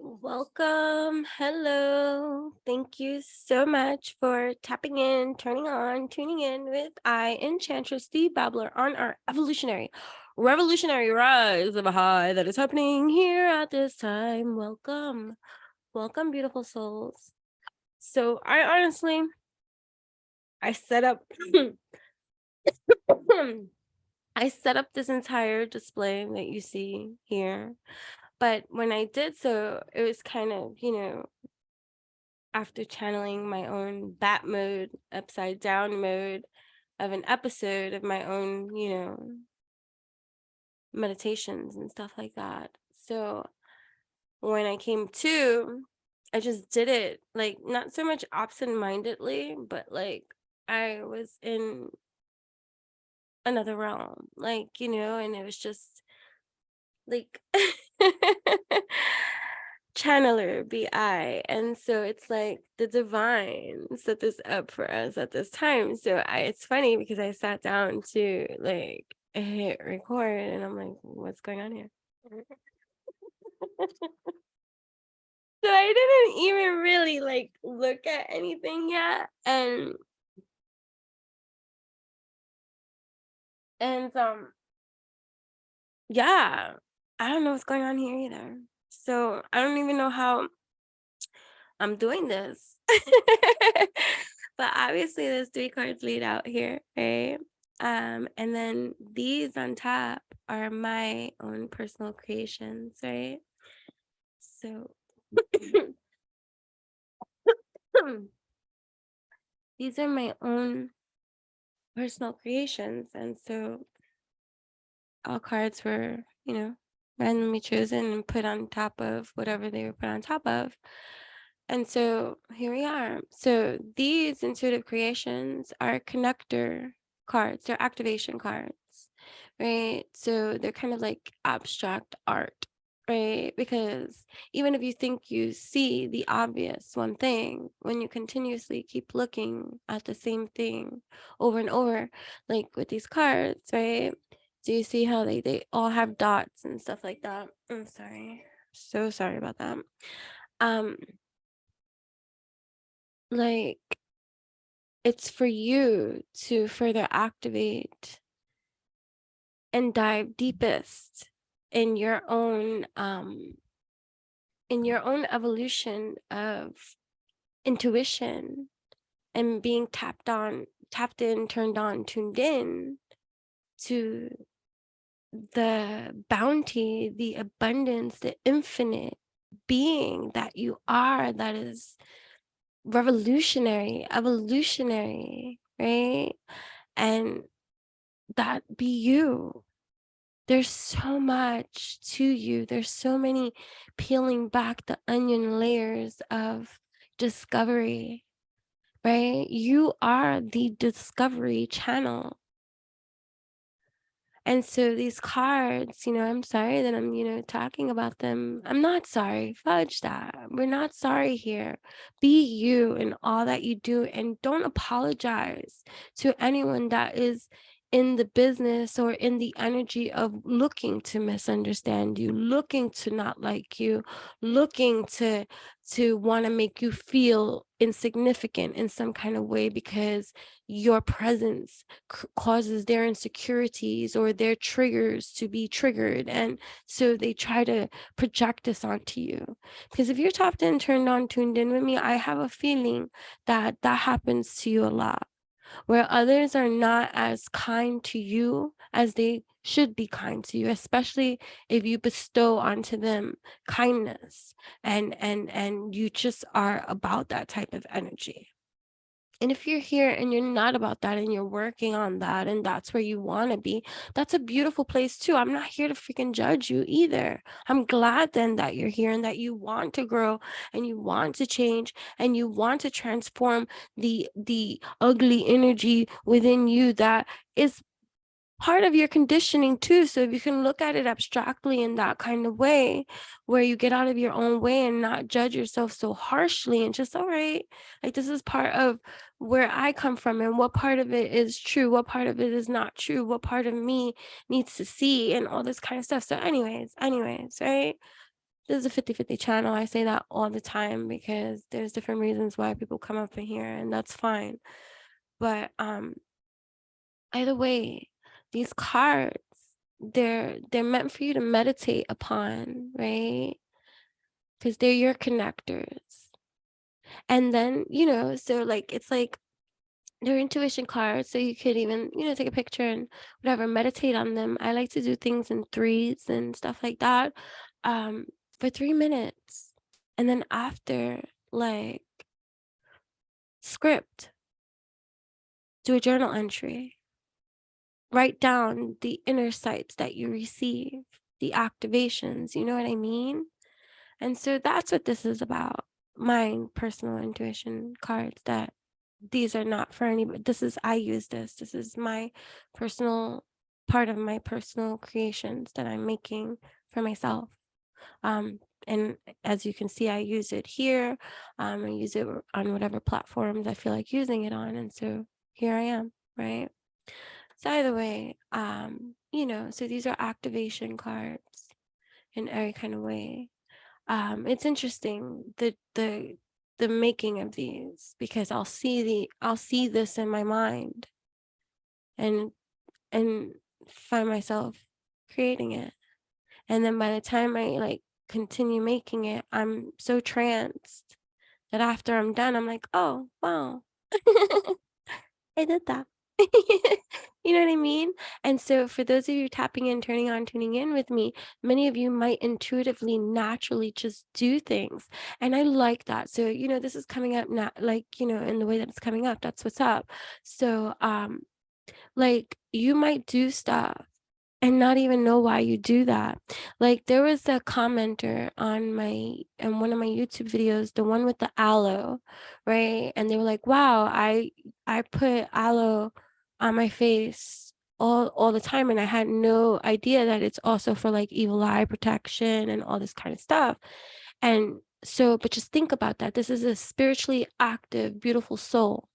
Welcome. Hello. Thank you so much for tapping in, turning on, tuning in with Enchantress, the Babbler, on our evolutionary, revolutionary rise of a high that is happening here at this time. Welcome. Welcome, beautiful souls. So I set up I set up this entire display that you see here. But when I did so, it was kind of, after channeling my own bat mode, upside down mode of an episode of my own, meditations and stuff like that. So when I came to, I just did it like not so much absent-mindedly, but like I was in another realm, and it was just like channeler BI. And so it's like the divine set this up for us at this time. So it's funny because I sat down to like hit record and I'm like, what's going on here? So I didn't even really like look at anything yet. And yeah, I don't know what's going on here either. So I don't even know how I'm doing this. But obviously there's 3 cards laid out here, right? And then these on top are my own personal creations, right? So these are my own personal creations. And so all cards were, randomly chosen and put on top of whatever they were put on top of. And so here we are. So these intuitive creations are connector cards, they're activation cards, right? So they're kind of like abstract art, right? Because even if you think you see the obvious one thing, when you continuously keep looking at the same thing over and over, like with these cards, right? Do you see how they all have dots and stuff like that? I'm sorry. So sorry about that. Um, like it's for you to further activate and dive deepest in your own evolution of intuition and being tapped in, turned on, tuned in to the bounty, the abundance, the infinite being that you are, that is revolutionary, evolutionary, right? And that be you. There's so much to you. There's so many peeling back the onion layers of discovery, right? You are the discovery channel. And so these cards, I'm sorry that I'm, talking about them. I'm not sorry. Fudge that. We're not sorry here. Be you in all that you do, and don't apologize to anyone that is in the business or in the energy of looking to misunderstand you, looking to not like you, looking to want to make you feel insignificant in some kind of way because your presence causes their insecurities or their triggers to be triggered. And so they try to project this onto you. Because if you're tapped in, turned on, tuned in with me, I have a feeling that happens to you a lot, where others are not as kind to you as they should be kind to you, especially if you bestow onto them kindness and you just are about that type of energy. And if you're here and you're not about that and you're working on that and that's where you want to be, that's a beautiful place too. I'm not here to freaking judge you either. I'm glad then that you're here and that you want to grow and you want to change and you want to transform the ugly energy within you that is part of your conditioning too. So if you can look at it abstractly in that kind of way, where you get out of your own way and not judge yourself so harshly and just, all right, like this is part of where I come from and what part of it is true, what part of it is not true, what part of me needs to see and all this kind of stuff. So anyways, right? this is a 50-50 channel. I say that all the time because there's different reasons why people come up in here, and that's fine. But either way, these cards, they're meant for you to meditate upon, right? Because they're your connectors. And then, you know, so like it's like they're intuition cards, so you could even, you know, take a picture and whatever, meditate on them. I like to do things in threes and stuff like that, for 3 minutes. And then after, like, script, do a journal entry, write down the inner sights that you receive, the activations, you know what I mean? And so that's what this is about. My personal intuition cards, that these are not for anybody. This is, I use this. This is my personal, part of my personal creations that I'm making for myself. And as you can see, I use it here. I use it on whatever platforms I feel like using it on. And so here I am, right? So either way, you know, so these are activation cards in every kind of way. It's interesting, the making of these, because I'll see this in my mind and find myself creating it. And then by the time I like continue making it, I'm so tranced that after I'm done, I'm like, oh wow, I did that. You know what I mean? And so for those of you tapping in, turning on, tuning in with me, many of you might intuitively, naturally just do things. And I like that. So, you know, this is coming up now, like, you know, in the way that it's coming up, that's what's up. So, like, you might do stuff and not even know why you do that. Like, there was a commenter on one of my YouTube videos, the one with the aloe, right? And they were like, wow, I put aloe on my face all the time, and I had no idea that it's also for like evil eye protection and all this kind of stuff. And so, but just think about that. This is a spiritually active, beautiful soul,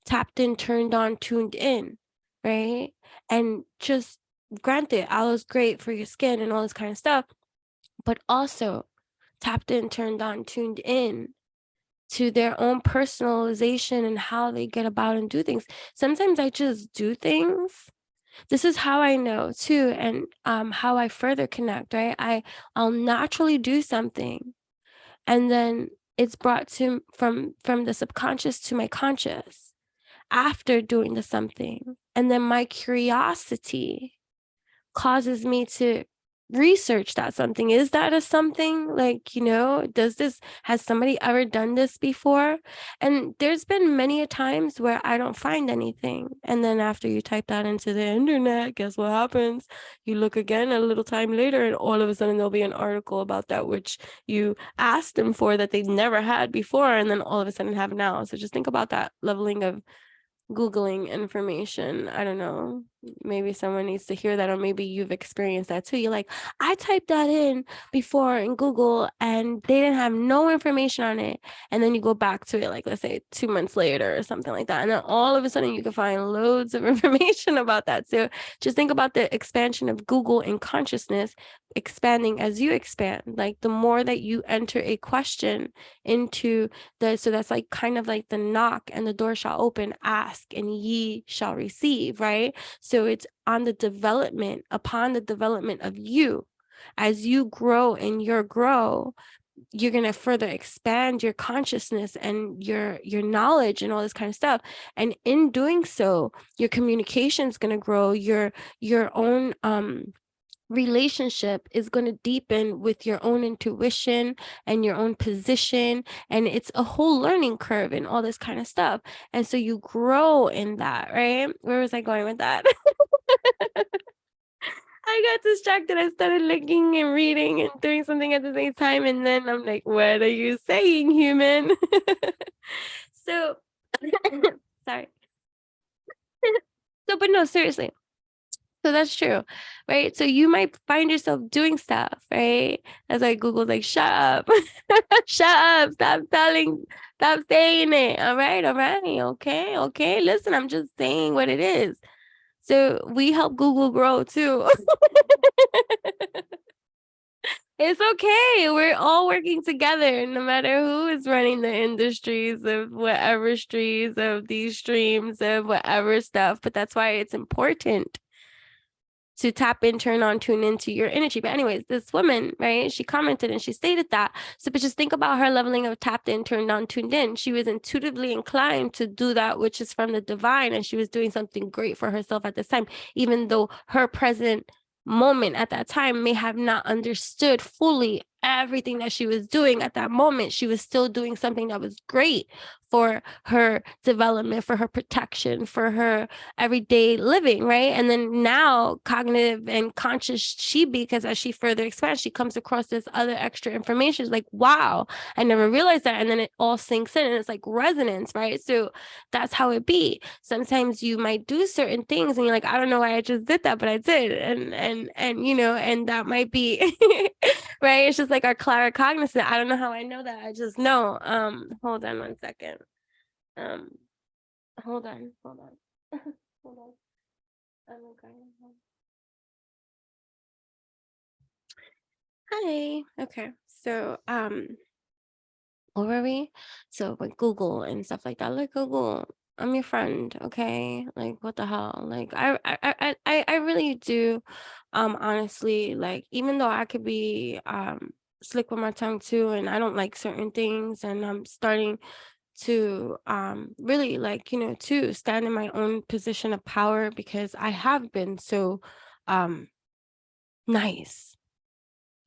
tapped in, turned on, tuned in, right? And just granted, aloe's great for your skin and all this kind of stuff, but also tapped in, turned on, tuned in to their own personalization and how they get about and do things. Sometimes I just do things. This is how I know too, and how I further connect, right? I'll naturally do something, and then it's brought to from the subconscious to my conscious after doing the something. And then my curiosity causes me to research that something. Is that a something? Like, you know, has somebody ever done this before? And there's been many a times where I don't find anything. And then after you type that into the internet, guess what happens? You look again a little time later, and all of a sudden there'll be an article about that which you asked them for that they've never had before, and then all of a sudden have now. So just think about that leveling of Googling information. I don't know, maybe someone needs to hear that, or maybe you've experienced that too. You're like, I typed that in before in Google and they didn't have no information on it. And then you go back to it, like, let's say 2 months later or something like that. And then all of a sudden you can find loads of information about that. So just think about the expansion of Google and consciousness expanding as you expand. Like, the more that you enter a question into so that's like kind of like the knock, and the door shall open, ask and ye shall receive, right? So it's on the development, upon the development of you. As you grow in your grow, you're going to further expand your consciousness and your knowledge and all this kind of stuff. And in doing so, your communication is going to grow, your own relationship is going to deepen with your own intuition and your own position, and it's a whole learning curve and all this kind of stuff. And so you grow in that, right? Where was I going with that? I got distracted. I started looking and reading and doing something at the same time, and then I'm like, what are you saying, human? So sorry. So, but no, seriously. So that's true, right? So you might find yourself doing stuff, right? That's like Google's like, shut up, shut up, stop saying it. All right, okay. Listen, I'm just saying what it is. So we help Google grow too. It's okay. We're all working together, no matter who is running the industries of whatever streams of these streams of whatever stuff. But that's why it's important to tap in, turn on, tune into your energy. But anyways, this woman, right, she commented and she stated that. So but just think about her leveling of tapped in, turned on, tuned in. She was intuitively inclined to do that which is from the divine, and she was doing something great for herself at this time, even though her present moment at that time may have not understood fully everything that she was doing at that moment. She was still doing something that was great for her development, for her protection, for her everyday living, right? And then now cognitive and conscious she, because as she further expands, she comes across this other extra information. It's like, wow, I never realized that. And then it all sinks in and it's like resonance, right? So that's how it be. Sometimes you might do certain things and you're like, I don't know why I just did that, but I did. And you know, and that might be right. It's just like our claricognizant. I don't know how I know that. I just know. Hold on one second. Um, hold on. Hold on. I'm okay. Hi. Okay. So, what were we? So with Google and stuff like that, like Google, I'm your friend, okay? Like what the hell? Like I really do, honestly, like even though I could be slick with my tongue too, and I don't like certain things, and I'm starting to really like, you know, to stand in my own position of power because I have been so nice,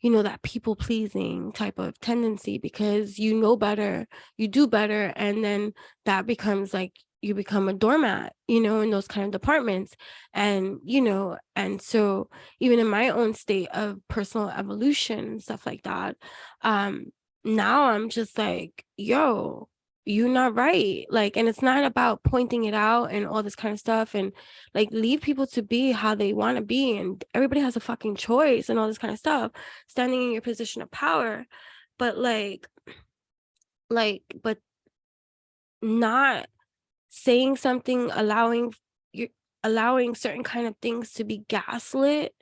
you know, that people pleasing type of tendency because you know better, you do better, and then that becomes like you become a doormat, you know, in those kind of departments. And, you know, and so even in my own state of personal evolution and stuff like that, now I'm just like, yo, you're not right. Like, and it's not about pointing it out and all this kind of stuff, and like leave people to be how they want to be, and everybody has a fucking choice and all this kind of stuff, standing in your position of power. But but not saying something, you allowing certain kind of things to be gaslit,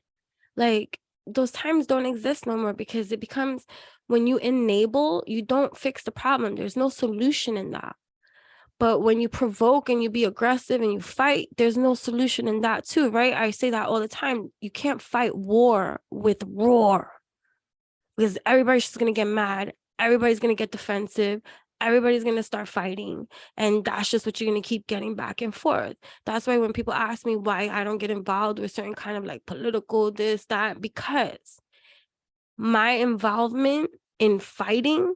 like those times don't exist no more, because it becomes, when you enable, you don't fix the problem. There's no solution in that. But when you provoke and you be aggressive and you fight, there's no solution in that too, right? I say that all the time. You can't fight war with roar, because everybody's just going to get mad. Everybody's going to get defensive. Everybody's going to start fighting. And that's just what you're going to keep getting back and forth. That's why when people ask me why I don't get involved with certain kind of like political this, that, because my involvement in fighting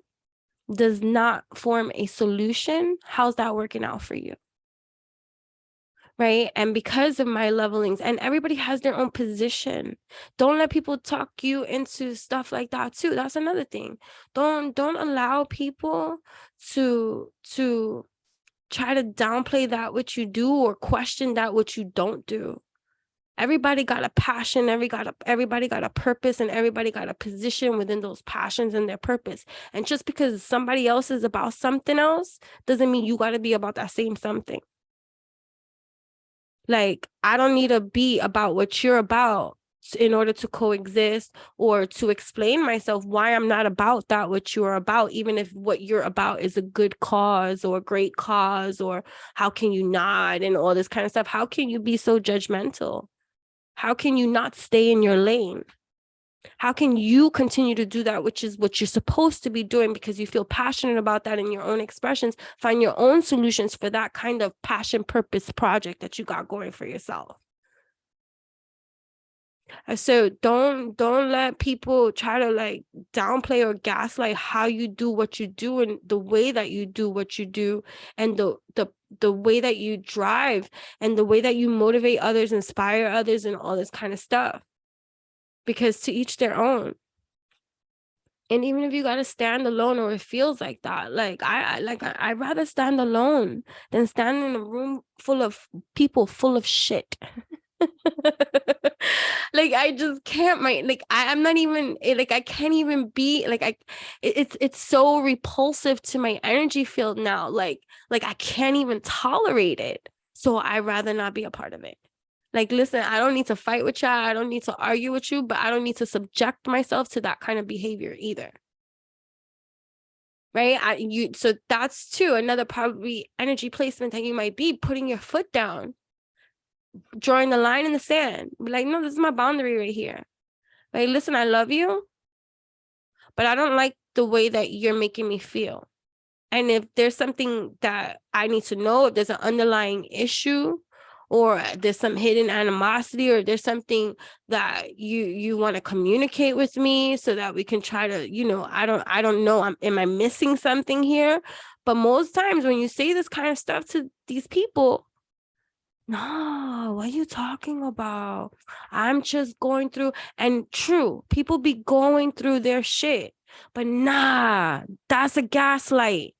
does not form a solution. How's that working out for you? Right. And because of my levelings, and everybody has their own position. Don't let people talk you into stuff like that too. That's another thing. Don't allow people to try to downplay that what you do or question that what you don't do. Everybody got a passion, everybody got a purpose, and everybody got a position within those passions and their purpose. And just because somebody else is about something else doesn't mean you got to be about that same something. Like, I don't need to be about what you're about in order to coexist, or to explain myself why I'm not about that what you're about, even if what you're about is a good cause or a great cause, or how can you not, and all this kind of stuff. How can you be so judgmental? How can you not stay in your lane? How can you continue to do that, which is what you're supposed to be doing, because you feel passionate about that in your own expressions? Find your own solutions for that kind of passion, purpose project that you got going for yourself. So don't let people try to like downplay or gaslight how you do what you do, and the way that you do what you do, and the way that you drive, and the way that you motivate others, inspire others, and all this kind of stuff. Because to each their own. And even if you got to stand alone, or it feels like that, like I'd rather stand alone than stand in a room full of people full of shit. Like I just can't, I'm not even like, I can't even be like, it's so repulsive to my energy field now, like I can't even tolerate it. So I'd rather not be a part of it. Like, listen, I don't need to fight with you. I don't need to argue with you, but I don't need to subject myself to that kind of behavior either. Right? So that's too another probably energy placement that you might be putting your foot down, drawing the line in the sand. Be like, no, this is my boundary right here. Like, listen, I love you, but I don't like the way that you're making me feel. And if there's something that I need to know, if there's an underlying issue, or there's some hidden animosity, or there's something that you want to communicate with me so that we can try to, I don't know, am I missing something here? But most times when you say this kind of stuff to these people, no, what are you talking about? I'm just going through, and true, people be going through their shit, but nah, that's a gaslight.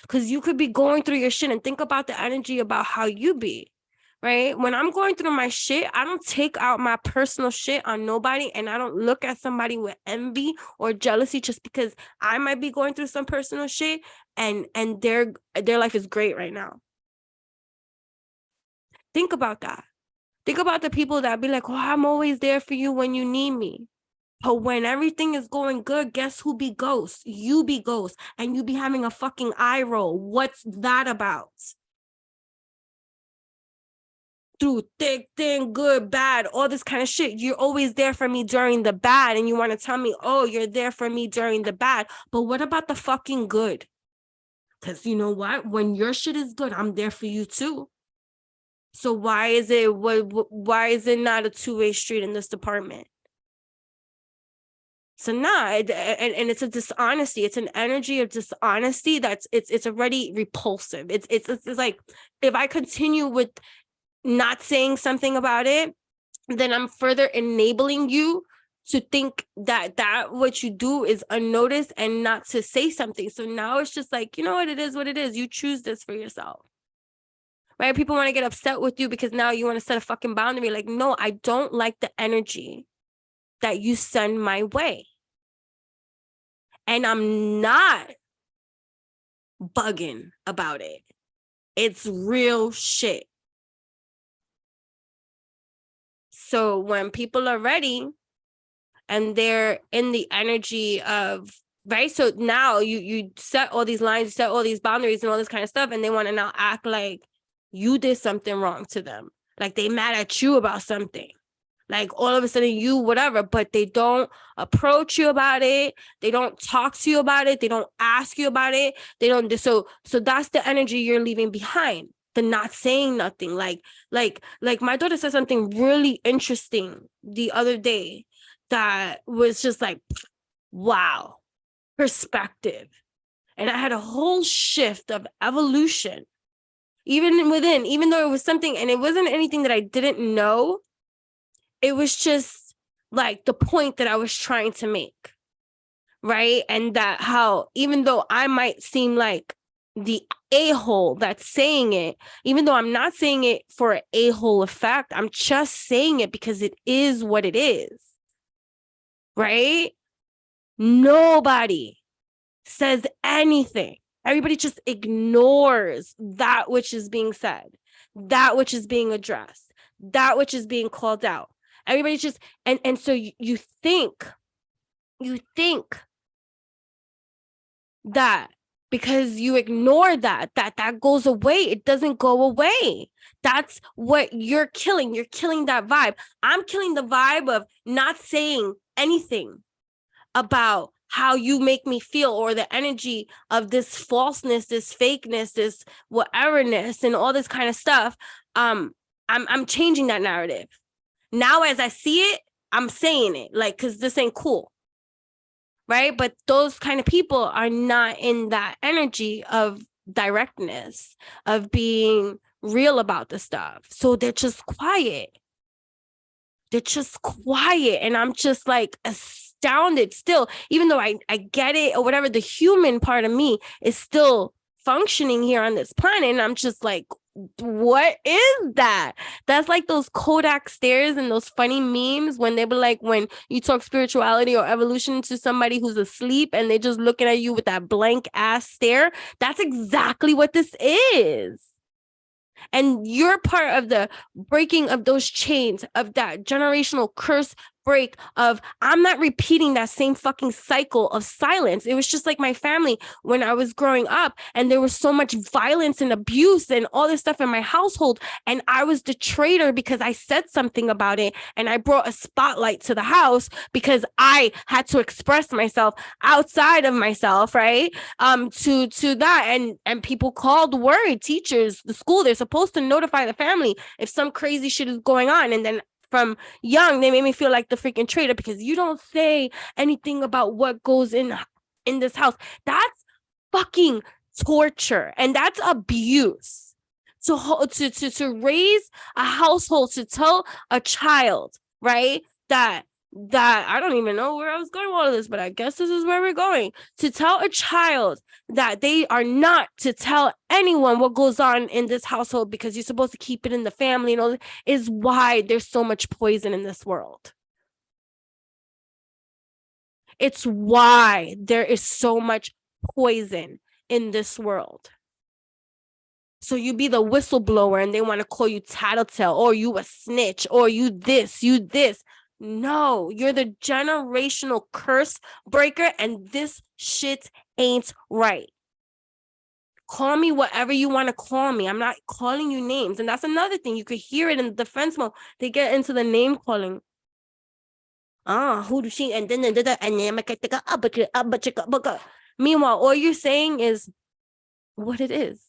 Because you could be going through your shit, and think about the energy about how you be, right? When I'm going through my shit, I don't take out my personal shit on nobody, and I don't look at somebody with envy or jealousy just because I might be going through some personal shit and their life is great right now. Think about that. Think about the people that be like, oh, I'm always there for you when you need me. But when everything is going good, guess who be ghost? You be ghost, and you be having a fucking eye roll. What's that about? Through thick, thin, good, bad, all this kind of shit. You're always there for me during the bad, and you want to tell me, oh, you're there for me during the bad. But what about the fucking good? Because you know what? When your shit is good, I'm there for you too. So why is it not a two-way street in this department? So and it's a dishonesty. It's an energy of dishonesty that's it's already repulsive. It's like, if I continue with not saying something about it, then I'm further enabling you to think that what you do is unnoticed and not to say something. So now it's just like, you know what, it is what it is. You choose this for yourself. Right? People want to get upset with you because now you want to set a fucking boundary. Like, no, I don't like the energy that you send my way. And I'm not bugging about it. It's real shit. So when people are ready and they're in the energy of, right? So now you set all these lines, set all these boundaries and all this kind of stuff, and they want to now act like you did something wrong to them. Like they mad at you about something. Like all of a sudden you whatever, but they don't approach you about it. They don't talk to you about it. They don't ask you about it. They don't. So that's the energy you're leaving behind. The not saying nothing. Like my daughter said something really interesting the other day that was just like, wow, perspective. And I had a whole shift of evolution, even though it was something, and it wasn't anything that I didn't know. It was just like the point that I was trying to make, right? And that how, even though I might seem like the a-hole that's saying it, even though I'm not saying it for an a-hole effect, I'm just saying it because it is what it is, right? Nobody says anything. Everybody just ignores that which is being said, that which is being addressed, that which is being called out. Everybody just, and so you think that because you ignore that goes away. It doesn't go away. That's what you're killing. You're killing that vibe. I'm killing the vibe of not saying anything about how you make me feel, or the energy of this falseness, this fakeness, this whateverness, and all this kind of stuff. I'm changing that narrative. Now, as I see it, I'm saying it, like, because this ain't cool, right? But those kind of people are not in that energy of directness, of being real about the stuff. So they're just quiet. And I'm just like astounded still, even though I get it or whatever, the human part of me is still functioning here on this planet. And I'm just like, what is that? That's like those Kodak stares and those funny memes when they be like, when you talk spirituality or evolution to somebody who's asleep and they're just looking at you with that blank ass stare. That's exactly what this is. And you're part of the breaking of those chains, of that generational curse break of, I'm not repeating that same fucking cycle of silence. It was just like my family when I was growing up, and there was so much violence and abuse and all this stuff in my household. And I was the traitor because I said something about it, and I brought a spotlight to the house because I had to express myself outside of myself, right? To that, and people called, worried, teachers, the school, they're supposed to notify the family if some crazy shit is going on. And then from young, they made me feel like the freaking traitor because you don't say anything about what goes in this house. That's fucking torture, and that's abuse. To raise a household, to tell a child, right, that I don't even know where I was going with all of this, but I guess this is where we're going. To tell a child that they are not to tell anyone what goes on in this household because you're supposed to keep it in the family and all, is why there's so much poison in this world. It's why there is so much poison in this world. So you be the whistleblower and they want to call you tattletale, or you a snitch, or you this. No, you're the generational curse breaker, and this shit ain't right. Call me whatever you want to call me. I'm not calling you names. And that's another thing. You could hear it in the defense mode. They get into the name calling. Who does she? And then meanwhile, all you're saying is what it is.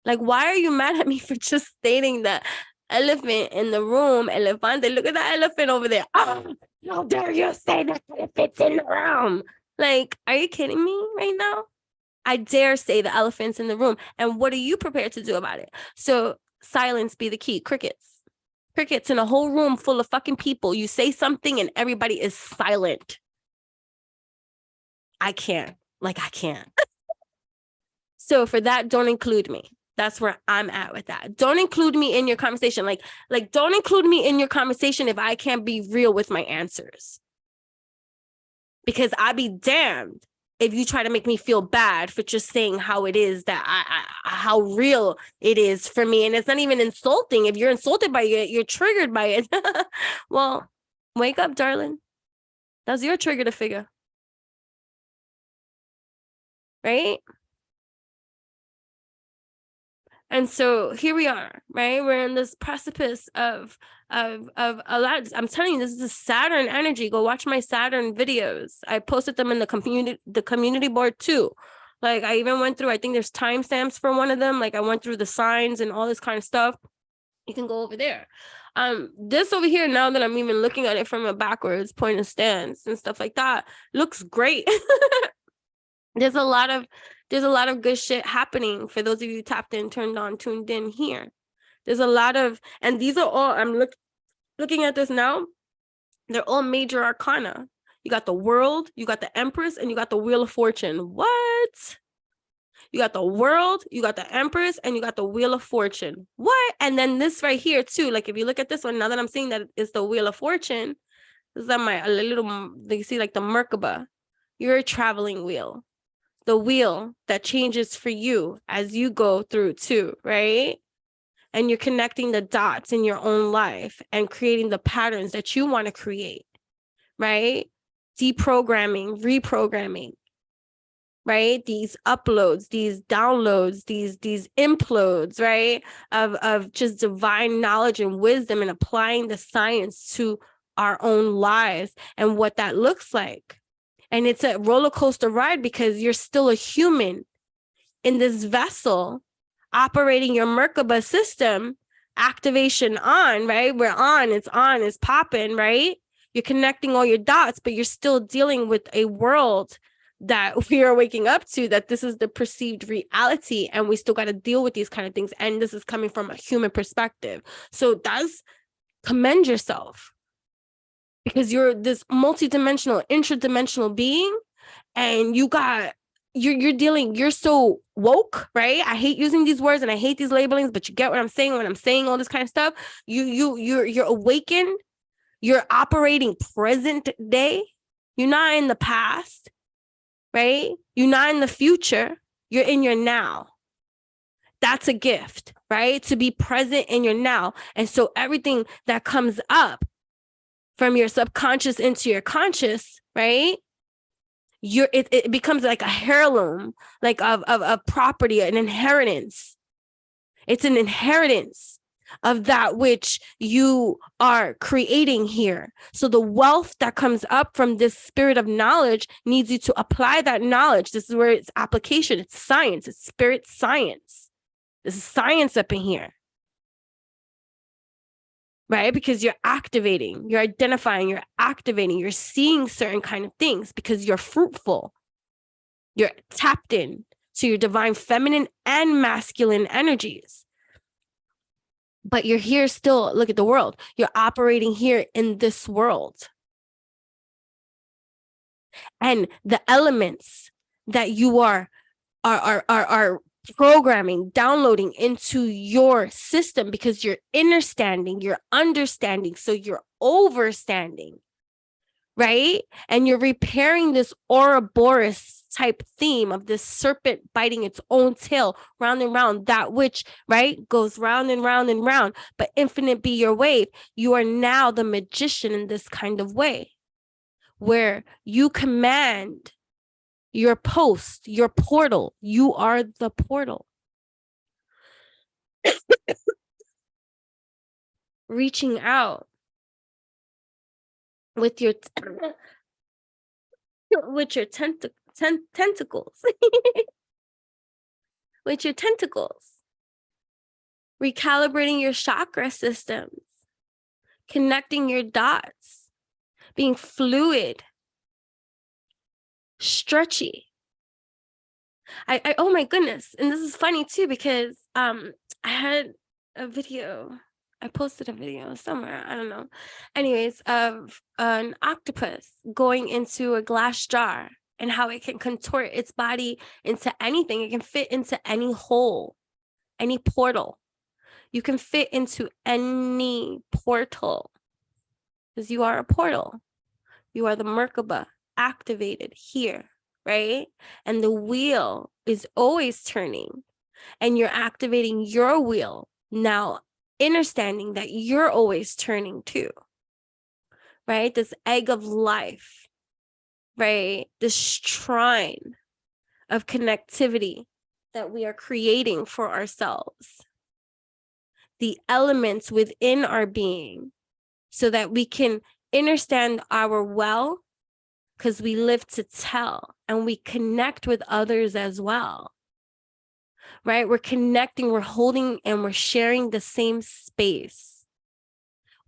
Like, why are you mad at me for just stating the elephant in the room? Elefante, look at that elephant over there. How dare you say that elephant's in the room? Like, are you kidding me right now? I dare say the elephant's in the room. And what are you prepared to do about it? So silence be the key. Crickets in a whole room full of fucking people. You say something and everybody is silent. I can't. So for that, don't include me. That's where I'm at with that. Don't include me in your conversation. Like don't include me in your conversation if I can't be real with my answers. Because I'd be damned if you try to make me feel bad for just saying how it is, that how real it is for me. And it's not even insulting. If you're insulted by it, you're triggered by it. Well, wake up, darling. That's your trigger to figure. Right? And so here we are, right? We're in this precipice of a lot. I'm telling you, this is a Saturn energy. Go watch my Saturn videos. I posted them in the community board too. Like, I even went through, I think there's timestamps for one of them. Like, I went through the signs and all this kind of stuff. You can go over there. This over here, now that I'm even looking at it from a backwards point of stance and stuff like that, looks great. There's a lot of good shit happening for those of you tapped in, turned on, tuned in here. There's a lot of, and these are all, I'm looking at this now, they're all major arcana. You got the World, you got the Empress, and you got the Wheel of Fortune. What? You got the World, you got the Empress, and you got the Wheel of Fortune. What? And then this right here too, like if you look at this one, now that I'm seeing that it's the Wheel of Fortune, this is a little, you see like the MERKABA. You're a traveling wheel. The wheel that changes for you as you go through too, right? And you're connecting the dots in your own life and creating the patterns that you want to create, right? Deprogramming, reprogramming, right? These uploads, these downloads, these implodes, right? Of just divine knowledge and wisdom, and applying the science to our own lives and what that looks like. And it's a roller coaster ride because you're still a human in this vessel operating your MERKABA system, activation on, right? We're on, it's popping, right? You're connecting all your dots, but you're still dealing with a world that we are waking up to, that this is the perceived reality, and we still got to deal with these kind of things. And this is coming from a human perspective. So that's, commend yourself. Because you're this multidimensional, intradimensional being, and you're so woke, right? I hate using these words and I hate these labelings, but you get what I'm saying when I'm saying all this kind of stuff. You're awakened. You're operating present day. You're not in the past, right? You're not in the future. You're in your now. That's a gift, right? To be present in your now. And so everything that comes up from your subconscious into your conscious, right? It becomes like a heirloom, like of property, an inheritance. It's an inheritance of that which you are creating here. So the wealth that comes up from this spirit of knowledge needs you to apply that knowledge. This is where it's application, it's science, it's spirit science. This is science up in here. Right? Because you're activating, you're identifying, you're activating, you're seeing certain kind of things because you're fruitful. You're tapped in to your divine feminine and masculine energies. But you're here still, look at the world. You're operating here in this world. And the elements that you are programming, downloading into your system because you're understanding, so you're overstanding, right? And you're repairing this Ouroboros type theme of this serpent biting its own tail round and round, that which, right, goes round and round and round, but infinite be your wave. You are now the magician in this kind of way, where you command your post, your portal. You are the portal. Reaching out with your tentacles. With your tentacles. Recalibrating your chakra systems. Connecting your dots. Being fluid. Stretchy. I oh my goodness. And this is funny too, because I had a video. I posted a video somewhere, I don't know. Anyways, of an octopus going into a glass jar and how it can contort its body into anything. It can fit into any hole, any portal. You can fit into any portal because you are a portal. You are the MERKABA activated here, right? And the wheel is always turning, and you're activating your wheel now, understanding that you're always turning too, right? This egg of life, right? This shrine of connectivity that we are creating for ourselves. The elements within our being so that we can understand our well, because we live to tell and we connect with others as well. Right? We're connecting, we're holding, and we're sharing the same space.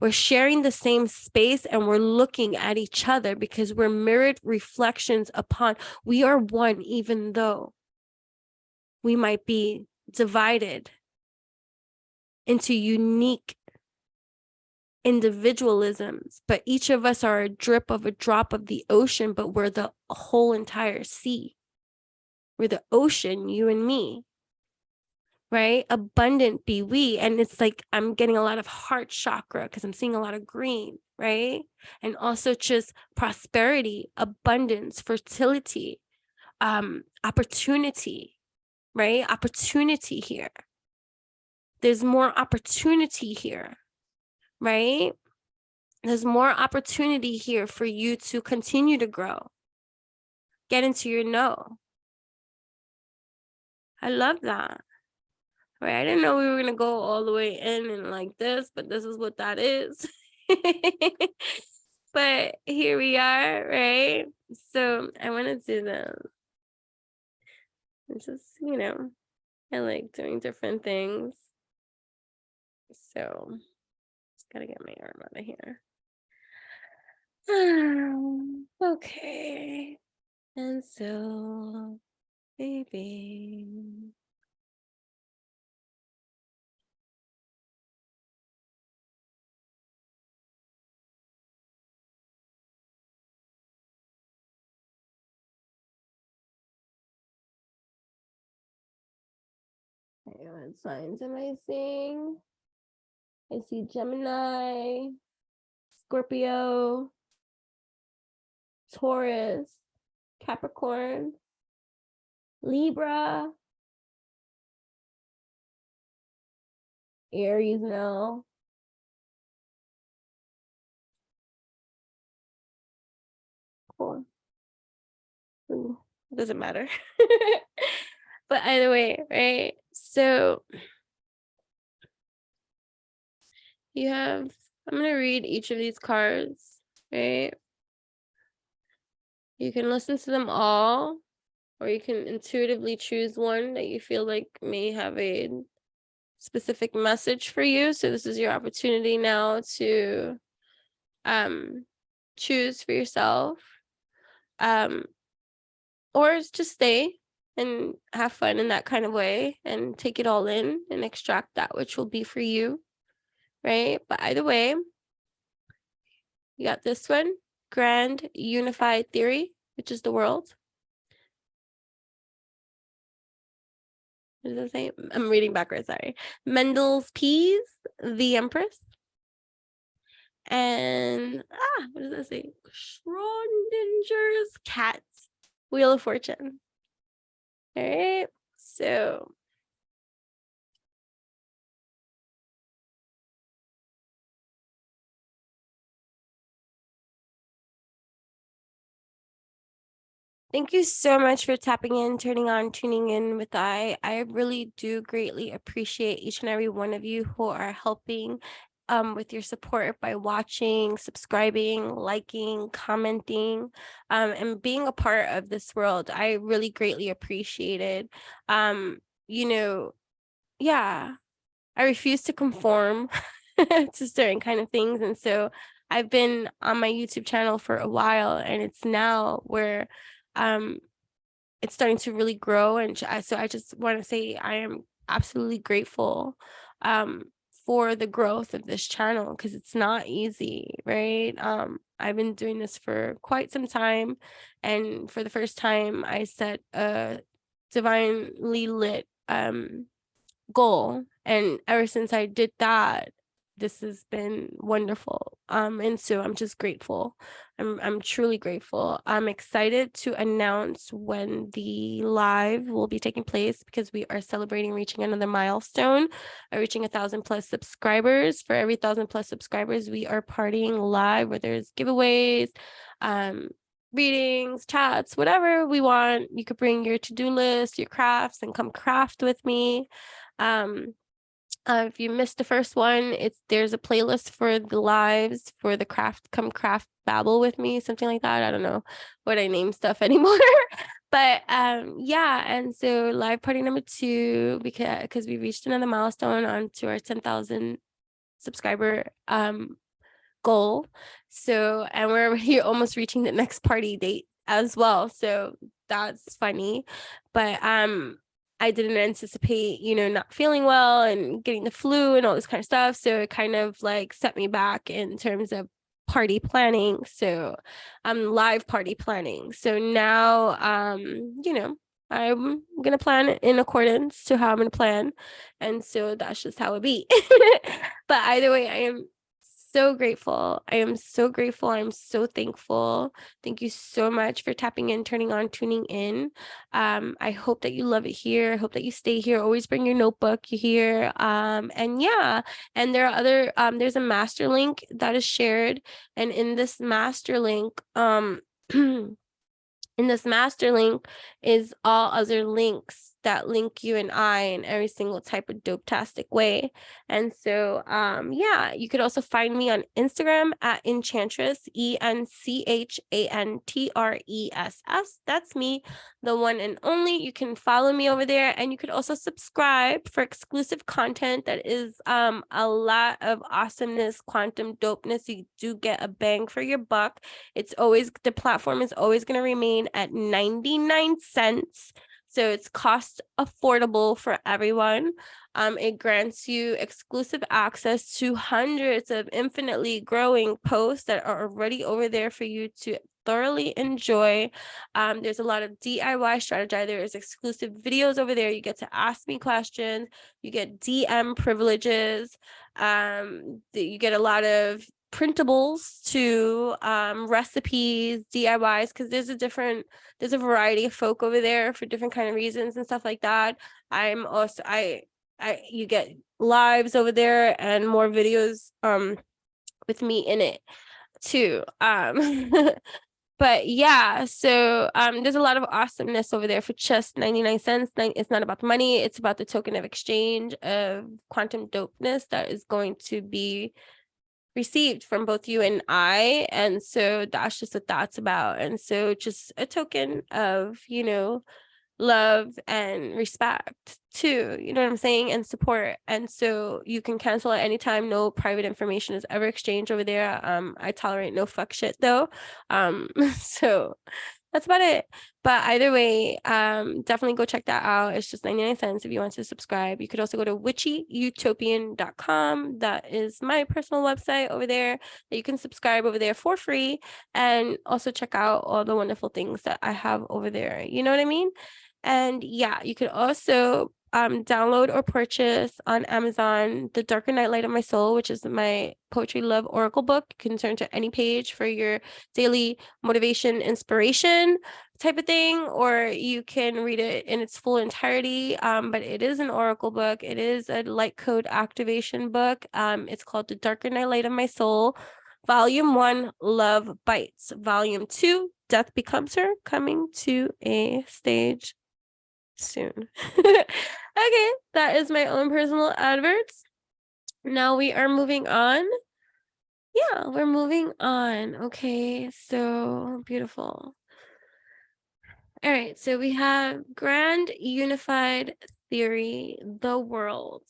We're sharing the same space and we're looking at each other because we're mirrored reflections upon. We are one, even though we might be divided into unique individualisms, but each of us are a drip of a drop of the ocean, but we're the whole entire sea. We're the ocean, you and me. Right? Abundant be we. And it's like, I'm getting a lot of heart chakra because I'm seeing a lot of green, right? And also just prosperity, abundance, fertility, opportunity, right? Opportunity here. There's more opportunity here, right? There's more opportunity here for you to continue to grow. Get into your no. I love that. Right, I didn't know we were gonna go all the way in and like this, but this is what that is. But here we are, right? So I want to do this. It's just, I like doing different things. So just gotta get my arm out of here. Okay. And so, baby. What signs am I seeing? I see Gemini, Scorpio, Taurus, Capricorn, Libra, Aries now. Cool. Doesn't matter. But either way, right? So you have, I'm going to read each of these cards, right? You can listen to them all, or you can intuitively choose one that you feel like may have a specific message for you. So this is your opportunity now to choose for yourself, or just stay and have fun in that kind of way and take it all in and extract that which will be for you, right? But either way, you got this one, Grand Unified Theory, which is the world. What does it say? I'm reading backwards, sorry. Mendel's Peas, the Empress. And, what does that say? Schrodinger's Cat, Wheel of Fortune. All right, so thank you so much for tapping in, turning on, tuning in with I really do greatly appreciate each and every one of you who are helping with your support by watching, subscribing, liking, commenting, and being a part of this world. I really greatly appreciate it. You know, yeah, I refuse to conform to certain kind of things. And so I've been on my YouTube channel for a while, and it's now where it's starting to really grow. And so I just want to say I am absolutely grateful for the growth of this channel, because it's not easy, right? I've been doing this for quite some time, and for the first time I set a divinely lit goal, and ever since I did that, this has been wonderful. And so I'm just grateful. I'm truly grateful. I'm excited to announce when the live will be taking place, because we are celebrating reaching another milestone, reaching 1,000+ subscribers. For every 1,000+ subscribers, we are partying live, where there's giveaways, readings, chats, whatever we want. You could bring your to-do list, your crafts, and come craft with me. If you missed the first one, there's a playlist for the lives, for the come craft babble with me, something like that. I don't know what I name stuff anymore. But yeah, and so live party number 2, because we reached another milestone onto our 10,000 subscriber goal. So, and we're already almost reaching the next party date as well, so that's funny. But I didn't anticipate, not feeling well and getting the flu and all this kind of stuff, so it kind of like set me back in terms of party planning. So I'm live party planning. So now I'm gonna plan in accordance to how I'm gonna plan, and so that's just how it be. But either way, I am so grateful. I am so grateful. I'm so thankful. Thank you so much for tapping in, turning on, tuning in. I hope that you love it here. I hope that you stay here. Always bring your notebook here. And yeah, and there are other, there's a master link that is shared. And in this master link, in this master link is all other links that link you and I in every single type of dope-tastic way. And so yeah, you could also find me on Instagram at Enchantress, ENCHANTRESS. That's me, the one and only. You can follow me over there, and you could also subscribe for exclusive content that is a lot of awesomeness, quantum dopeness. You do get a bang for your buck. It's always, the platform is always going to remain at 99 cents. So it's cost affordable for everyone. It grants you exclusive access to hundreds of infinitely growing posts that are already over there for you to thoroughly enjoy. There's a lot of DIY strategy. There's exclusive videos over there. You get to ask me questions. You get DM privileges. You get a lot of printables to recipes, DIYs, because there's a variety of folk over there for different kind of reasons and stuff like that. You get lives over there and more videos with me in it too. But yeah, so there's a lot of awesomeness over there for just 99 cents. It's not about the money, it's about the token of exchange of quantum dopeness that is going to be received from both you and I. And so that's just what that's about. And so just a token of, you know, love and respect too, you know what I'm saying, and support. And so you can cancel at any time. No private information is ever exchanged over there. I tolerate no fuck shit though. So that's about it. But either way, definitely go check that out. It's just 99 cents if you want to subscribe. You could also go to witchyutopian.com. That is my personal website over there that you can subscribe over there for free, and also check out all the wonderful things that I have over there. You know what I mean? And yeah, you could also download or purchase on Amazon The Darker Nightlight of My Soul, which is my poetry love oracle book. You can turn to any page for your daily motivation, inspiration type of thing, or you can read it in its full entirety. But it is an oracle book. It is a light code activation book. It's called The Darker Nightlight of My Soul. Volume 1, Love Bites. Volume 2, Death Becomes Her, coming to a stage soon. Okay, that is my own personal adverts. Now we are moving on. Yeah, we're moving on. Okay, so beautiful. All right, so we have grand unified theory, the world,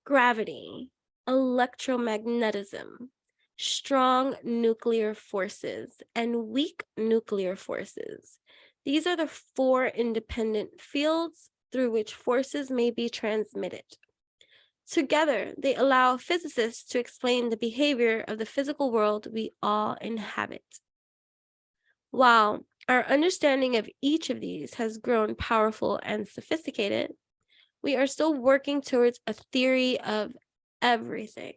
gravity, electromagnetism, strong nuclear forces, and weak nuclear forces. These are the 4 independent fields through which forces may be transmitted. Together, they allow physicists to explain the behavior of the physical world we all inhabit. While our understanding of each of these has grown powerful and sophisticated, we are still working towards a theory of everything.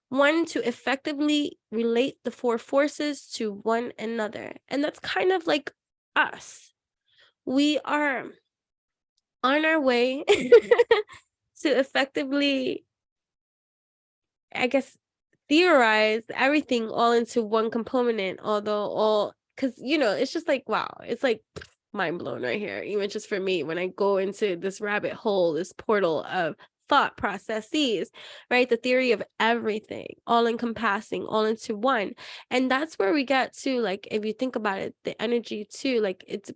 One to effectively relate the 4 forces to one another. And that's kind of like us. We are on our way to effectively, I guess, theorize everything all into one component, although all, because, you know, it's just like, wow, it's like mind blown right here, even just for me, when I go into this rabbit hole, this portal of thought processes, right? The theory of everything, all encompassing, all into one. And that's where we get to, like, if you think about it, the energy too, like it's,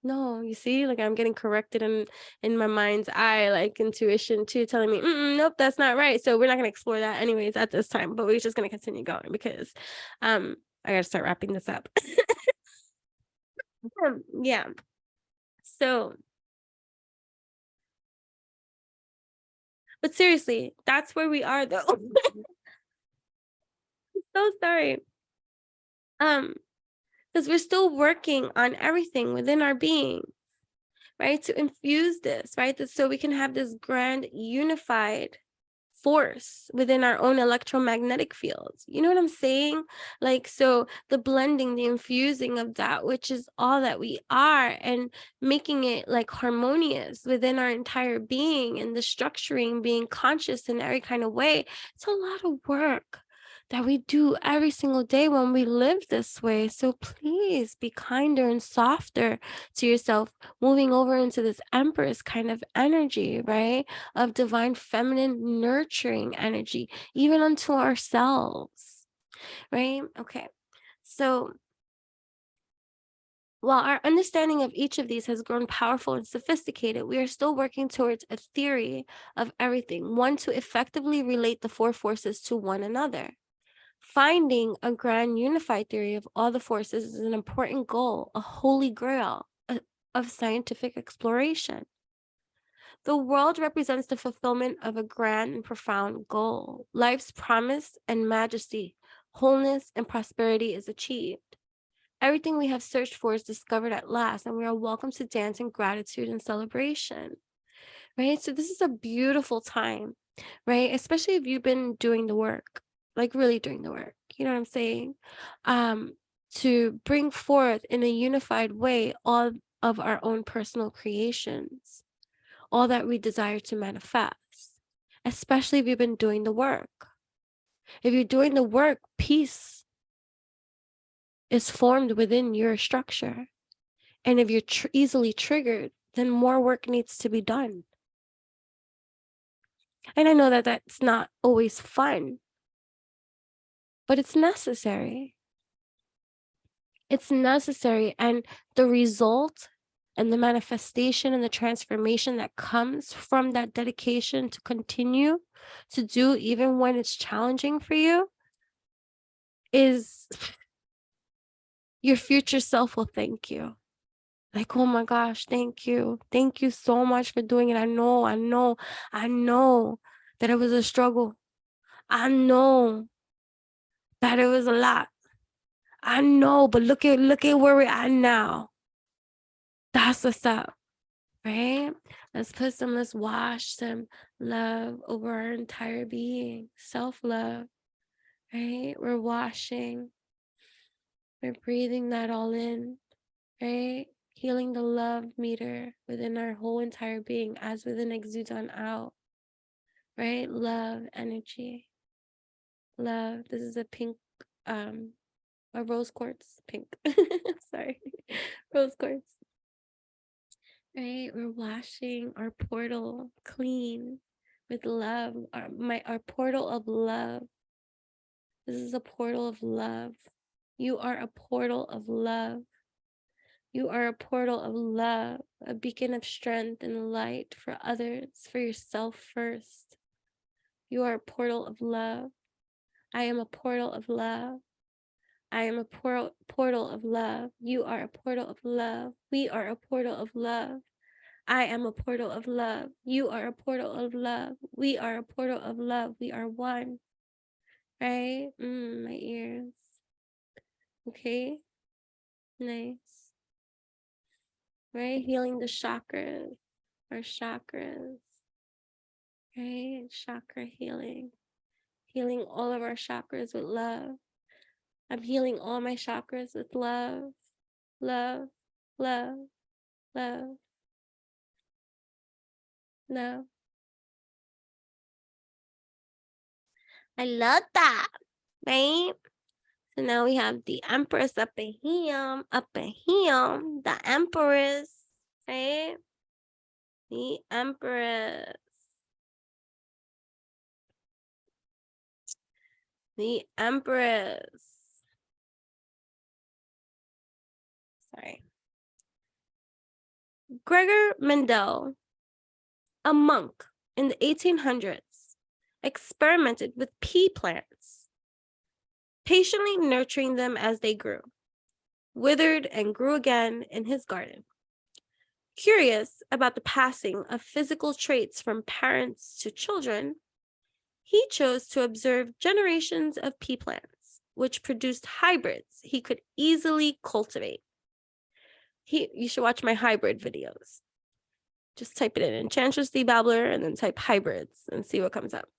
no, you see, like I'm getting corrected in my mind's eye, like intuition too, telling me, nope, that's not right. So we're not going to explore that anyways at this time, but we're just going to continue going because I gotta start wrapping this up. Yeah. So, but seriously, that's where we are though. I'm so sorry. Because we're still working on everything within our being, right? To infuse this, right? So we can have this grand unified force within our own electromagnetic fields. You know what I'm saying? Like, so the blending, the infusing of that, which is all that we are, and making it like harmonious within our entire being, and the structuring, being conscious in every kind of way. It's a lot of work that we do every single day when we live this way. So please be kinder and softer to yourself, moving over into this Empress kind of energy, right? Of divine feminine nurturing energy, even unto ourselves, right? Okay, so while our understanding of each of these has grown powerful and sophisticated, we are still working towards a theory of everything, one to effectively relate the 4 forces to one another. Finding a grand unified theory of all the forces is an important goal, a holy grail of scientific exploration. The world represents the fulfillment of a grand and profound goal. Life's promise and majesty, wholeness and prosperity is achieved. Everything we have searched for is discovered at last, and we are welcome to dance in gratitude and celebration, right? So this is a beautiful time, right? Especially if you've been doing the work, like really doing the work, you know what I'm saying? To bring forth in a unified way all of our own personal creations, all that we desire to manifest. especially if you've been doing the work. If you're doing the work, peace is formed within your structure. And if you're easily triggered, then more work needs to be done. And I know that that's not always fun, but it's necessary. It's necessary. And the result and the manifestation and the transformation that comes from that dedication to continue to do even when it's challenging for you is your future self will thank you. Like, oh my gosh, thank you. Thank you so much for doing it. I know that it was a struggle. I know that it was a lot. I know, but look at where we're at now. That's what's up, right? Let's wash some love over our entire being. Self-love, right? We're washing. We're breathing that all in, right? Healing the love meter within our whole entire being as within exudes on out, right? Love energy. Love. This is a pink, a rose quartz pink. Sorry, rose quartz. Right? We're washing our portal clean with love. Our portal of love. This is a portal of love. You are a portal of love. You are a portal of love, a beacon of strength and light for others, for yourself first. You are a portal of love. I am a portal of love. I am a portal of love. You are a portal of love. We are a portal of love. I am a portal of love. You are a portal of love. We are a portal of love. We are one. Right? My ears. Okay. Nice. Right? Healing the chakras. Our chakras. Right? Chakra healing. Healing all of our chakras with love. I'm healing all my chakras with love. Love. Love. Love. Love. I love that. Right? So now we have the Empress up in here, the Empress, right? The Empress. The Empress. Sorry. Gregor Mendel, a monk in the 1800s, experimented with pea plants, patiently nurturing them as they grew, withered and grew again in his garden. Curious about the passing of physical traits from parents to children, he chose to observe generations of pea plants, which produced hybrids he could easily cultivate. You should watch my hybrid videos. Just type it in Enchantress the Babbler and then type hybrids and see what comes up.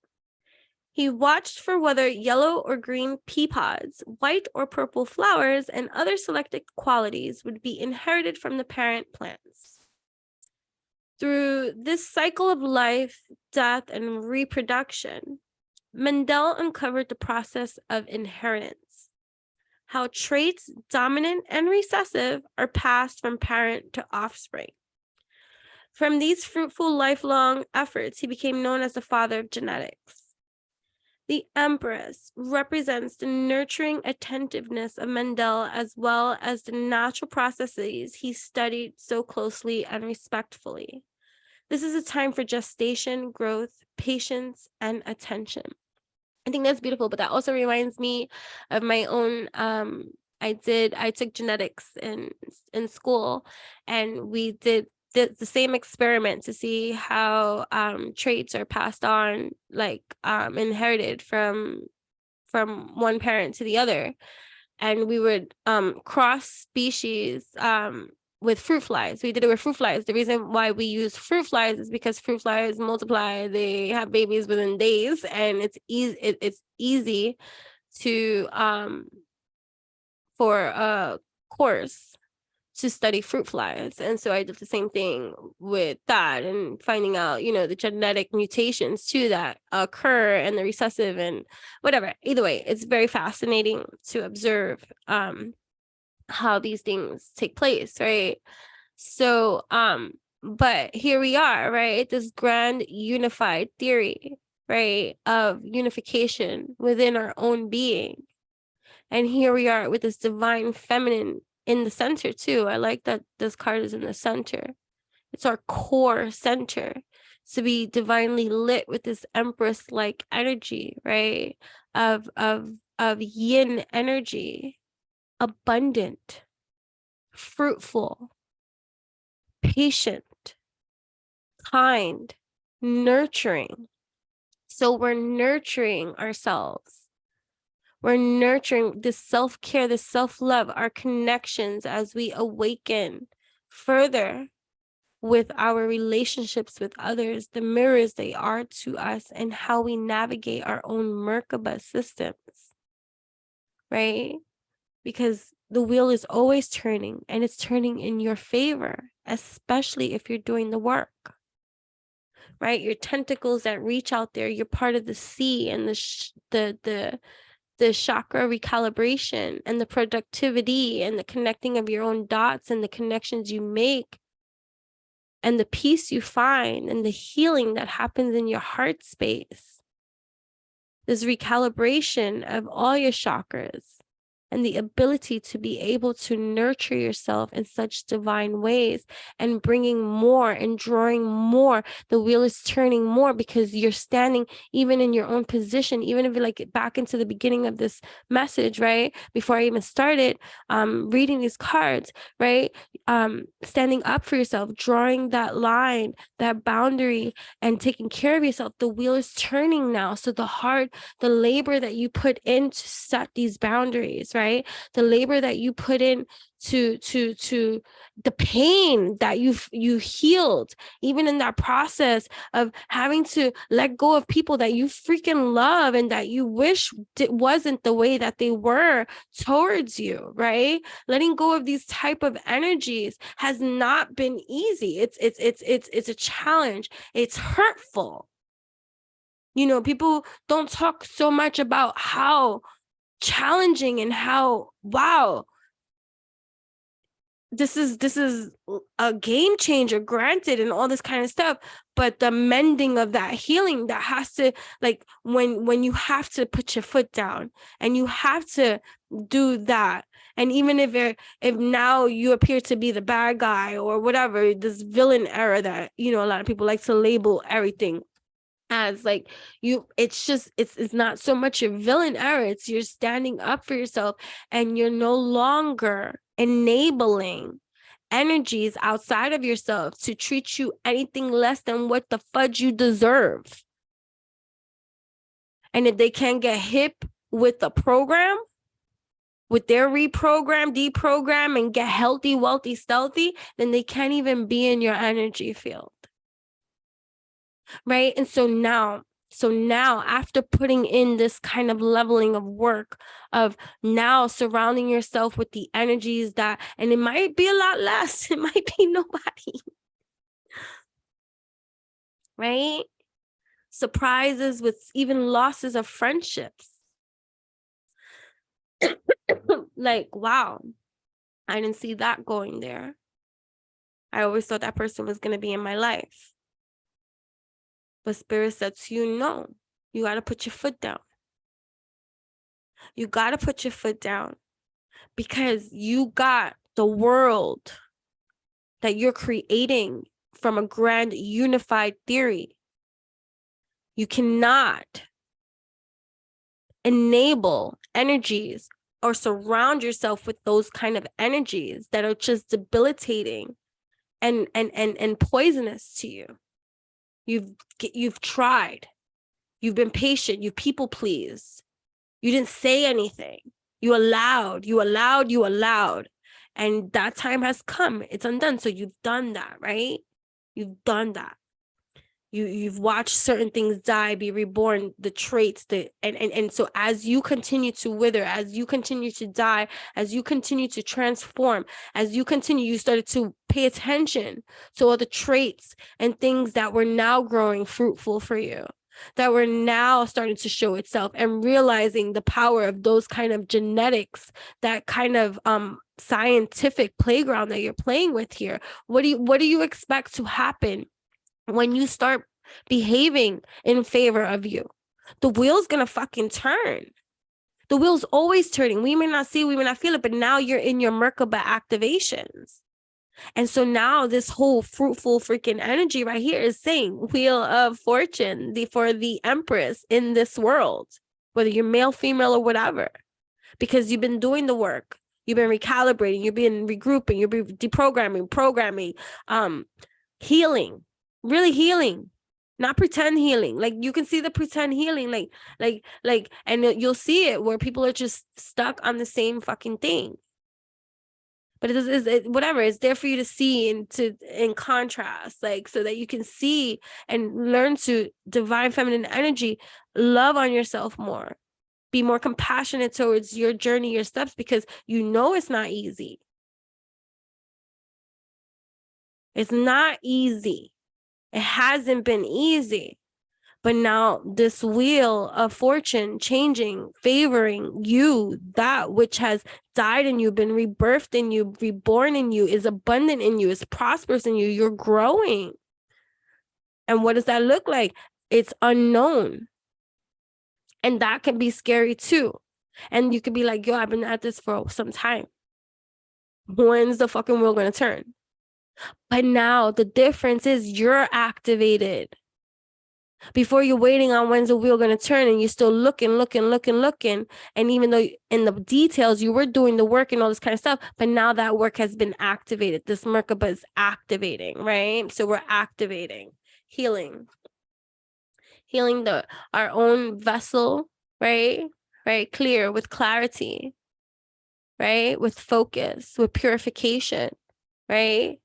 He watched for whether yellow or green pea pods, white or purple flowers, and other selected qualities would be inherited from the parent plants. Through this cycle of life, death, and reproduction, Mendel uncovered the process of inheritance, how traits, dominant and recessive, are passed from parent to offspring. From these fruitful lifelong efforts, he became known as the father of genetics. The Empress represents the nurturing attentiveness of Mendel, as well as the natural processes he studied so closely and respectfully. This is a time for gestation, growth, patience, and attention. I think that's beautiful, but that also reminds me of my own, I took genetics in school, and we did the same experiment to see how traits are passed on, like inherited from one parent to the other. And we would cross species with fruit flies. We did it with fruit flies. The reason why we use fruit flies is because fruit flies multiply. They have babies within days, and it's easy to for a course to study fruit flies. And so I did the same thing with that and finding out, you know, the genetic mutations too that occur and the recessive and whatever. Either way, it's very fascinating to observe how these things take place, right? So, but here we are, right? This grand unified theory, right, of unification within our own being. And here we are with this divine feminine in the center too. I like that this card is in the center. It's our core center to be divinely lit with this Empress like energy, right? Of yin energy, abundant, fruitful, patient, kind, nurturing. So we're nurturing ourselves. We're nurturing this self-care, this self-love, our connections as we awaken further with our relationships with others, the mirrors they are to us, and how we navigate our own MERKABA systems, right? Because the wheel is always turning, and it's turning in your favor, especially if you're doing the work, right? Your tentacles that reach out there, you're part of the sea and the chakra recalibration and the productivity and the connecting of your own dots and the connections you make and the peace you find and the healing that happens in your heart space. This recalibration of all your chakras and the ability to be able to nurture yourself in such divine ways and bringing more and drawing more. The wheel is turning more because you're standing even in your own position, even if you like back into the beginning of this message, right? Before I even started reading these cards, right? Standing up for yourself, drawing that line, that boundary, and taking care of yourself. The wheel is turning now. So the labor that you put in to set these boundaries, right? The labor that you put in to the pain that you healed, even in that process of having to let go of people that you freaking love and that you wish wasn't the way that they were towards you, right? Letting go of these type of energies has not been easy. It's a challenge. It's hurtful. You know, people don't talk so much about how challenging and how, wow, this is a game changer, granted, and all this kind of stuff, but the mending of that healing that has to, like, when you have to put your foot down and you have to do that, and even if now you appear to be the bad guy or whatever, this villain era that, you know, a lot of people like to label everything as, like, it's not so much your villain error, it's you're standing up for yourself and you're no longer enabling energies outside of yourself to treat you anything less than what the fudge you deserve. And if they can't get hip with the program, with their reprogram, deprogram, and get healthy, wealthy, stealthy, then they can't even be in your energy field. Right? And so now after putting in this kind of leveling of work of now surrounding yourself with the energies that, and it might be a lot less, it might be nobody, right? Surprises with even losses of friendships. Like, wow, I didn't see that going there. I always thought that person was going to be in my life. But Spirit said to you, no, you got to put your foot down. You got to put your foot down because you got the world that you're creating from a grand unified theory. You cannot enable energies or surround yourself with those kind of energies that are just debilitating and poisonous to you. You've tried. You've been patient. You people pleased. You didn't say anything. You allowed. And that time has come. It's undone. So you've done that, right? You've done that. You've watched certain things die, be reborn, the traits, and so as you continue to wither, as you continue to die, as you continue to transform, as you continue, you started to pay attention to all the traits and things that were now growing fruitful for you, that were now starting to show itself, and realizing the power of those kind of genetics, that kind of scientific playground that you're playing with here. What do you expect to happen when you start behaving in favor of you? The wheel's gonna fucking turn. The wheel's always turning. We may not see, we may not feel it, but now you're in your MERKABA activations. And so now this whole fruitful freaking energy right here is saying wheel of fortune for the Empress in this world, whether you're male, female, or whatever, because you've been doing the work. You've been recalibrating, you've been regrouping, you've been deprogramming, programming, healing, really healing, not pretend healing. Like, you can see the pretend healing, and you'll see it where people are just stuck on the same fucking thing. But whatever, it's there for you to see and in contrast, like, so that you can see and learn to divine feminine energy, love on yourself more, be more compassionate towards your journey, your steps, because you know it's not easy. It's not easy. It hasn't been easy. But now this wheel of fortune changing, favoring you, that which has died in you, been rebirthed in you, reborn in you, is abundant in you, is prosperous in you. You're growing. And what does that look like? It's unknown. And that can be scary too. And you could be like, yo, I've been at this for some time. When's the fucking wheel gonna turn? But now the difference is you're activated. Before, you're waiting on when's the wheel going to turn, and you're still looking. And even though in the details you were doing the work and all this kind of stuff, but now that work has been activated. This MERKABA is activating, right? So we're activating, healing our own vessel, right? Right, clear, with clarity, right? With focus, with purification, right?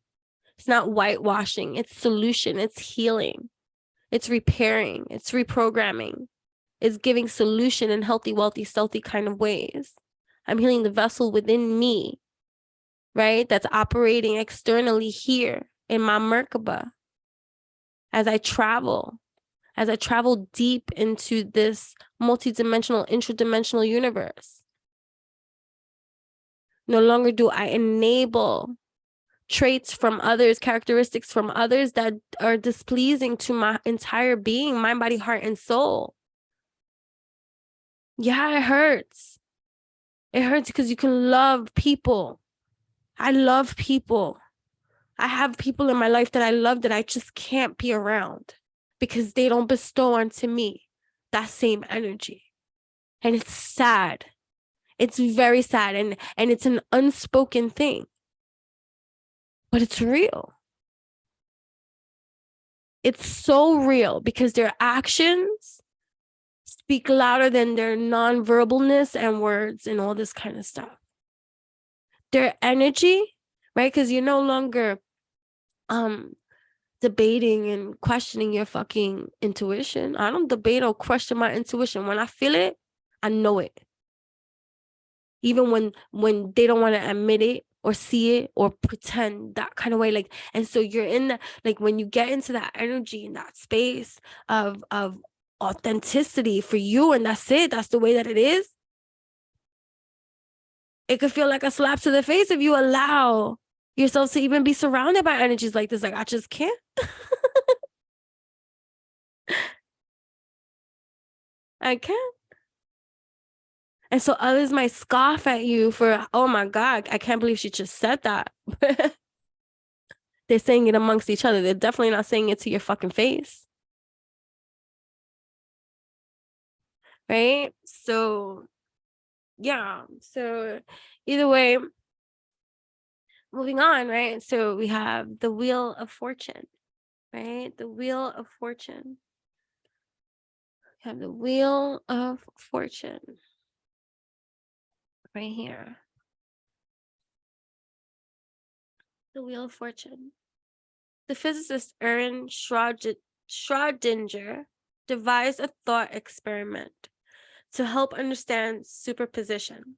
It's not whitewashing, it's solution, it's healing. It's repairing, it's reprogramming, it's giving solution in healthy, wealthy, stealthy kind of ways. I'm healing the vessel within me, right? That's operating externally here in my MERKABA. As I travel deep into this multidimensional, intradimensional universe. No longer do I enable traits from others, characteristics from others that are displeasing to my entire being, mind, body, heart, and soul. Yeah, it hurts. It hurts because you can love people. I love people. I have people in my life that I love that I just can't be around because they don't bestow onto me that same energy. And it's sad. It's very sad. And it's an unspoken thing. But it's real. It's so real because their actions speak louder than their non-verbalness and words and all this kind of stuff. Their energy, right? Because you're no longer debating and questioning your fucking intuition. I don't debate or question my intuition. When I feel it, I know it. Even when they don't want to admit it or see it or pretend, that kind of way. Like, and so you're in that, like, when you get into that energy in that space of authenticity for you, and that's it, that's the way that it is, it could feel like a slap to the face if you allow yourself to even be surrounded by energies like this. Like, I just can't. I can't. And so others might scoff at you for, oh my God, I can't believe she just said that. They're saying it amongst each other. They're definitely not saying it to your fucking face. Right? So, yeah. So either way, moving on, right? So we have the Wheel of Fortune, right? The Wheel of Fortune. We have the Wheel of Fortune right here. The Wheel of Fortune. The physicist Aaron Schrödinger devised a thought experiment to help understand superposition,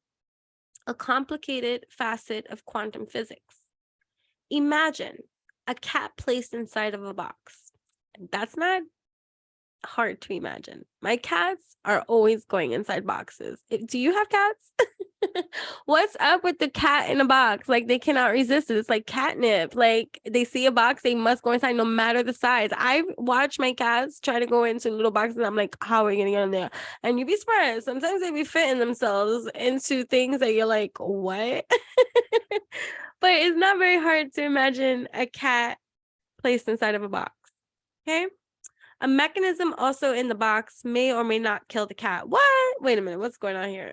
a complicated facet of quantum physics. Imagine a cat placed inside of a box. That's not hard to imagine. My cats are always going inside boxes. Do you have cats? What's up with the cat in a box? Like, they cannot resist it. It's like catnip. Like, they see a box, they must go inside no matter the size. I've watched my cats try to go into little boxes. I'm like, how are we gonna get in there? And you'd be surprised. Sometimes they be fitting themselves into things that you're like, what? But it's not very hard to imagine a cat placed inside of a box. Okay. A mechanism also in the box may or may not kill the cat. What? Wait a minute. What's going on here?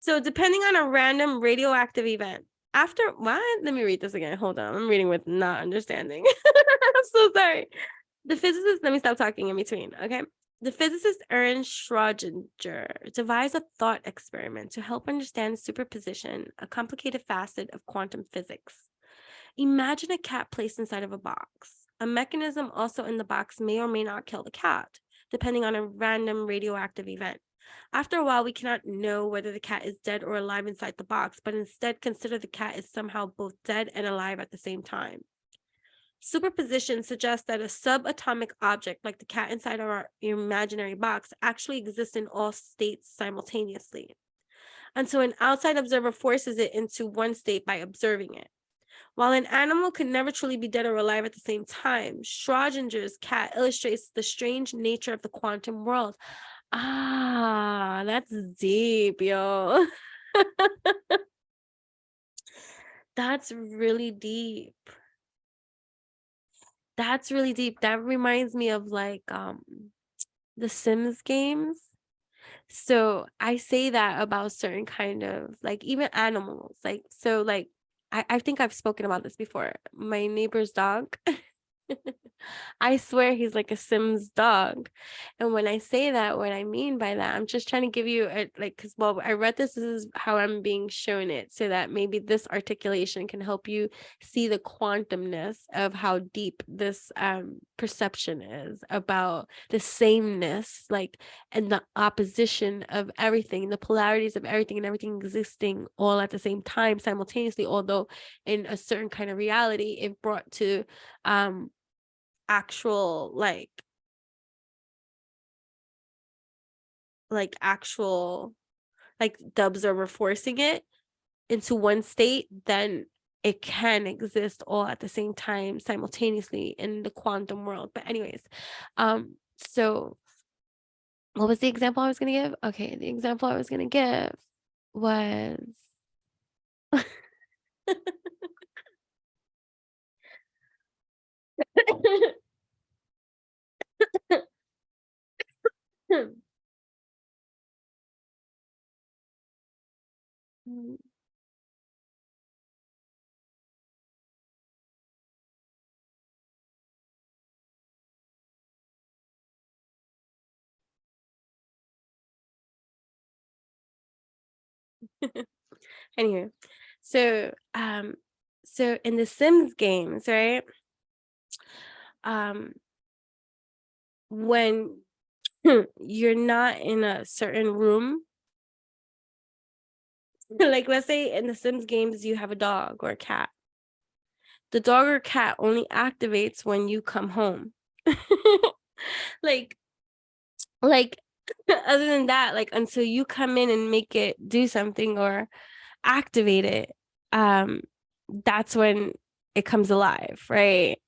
So depending on a random radioactive event. After what? Let me read this again. Hold on. I'm reading with not understanding. I'm so sorry. The physicist, let me stop talking in between. Okay. The physicist Ernst Schrödinger devised a thought experiment to help understand superposition, a complicated facet of quantum physics. Imagine a cat placed inside of a box. A mechanism also in the box may or may not kill the cat, depending on a random radioactive event. After a while, we cannot know whether the cat is dead or alive inside the box, but instead consider the cat is somehow both dead and alive at the same time. Superposition suggests that a subatomic object like the cat inside our imaginary box actually exists in all states simultaneously. And so an outside observer forces it into one state by observing it. While an animal can never truly be dead or alive at the same time, Schrödinger's cat illustrates the strange nature of the quantum world. Ah, that's deep, yo. That's really deep. That's really deep. That reminds me of like the Sims games. So I say that about certain kind of like even animals. Like so like I think I've spoken about this before. My neighbor's dog. I swear he's like a Sims dog. And when I say that, what I mean by that, I'm just trying to give you a like, because well, I read this is how I'm being shown it, so that maybe this articulation can help you see the quantumness of how deep this perception is about the sameness, like, and the opposition of everything, the polarities of everything, and everything existing all at the same time simultaneously, although in a certain kind of reality, it brought to actual actual like the observer forcing it into one state, then it can exist all at the same time simultaneously in the quantum world. But anyways, so what was the example I was gonna give? Okay, the example I was gonna give was anyway, so so in the Sims games, right? When you're not in a certain room, like let's say in the Sims games you have a dog or a cat. The dog or cat only activates when you come home. like other than that, like until you come in and make it do something or activate it, that's when it comes alive, right?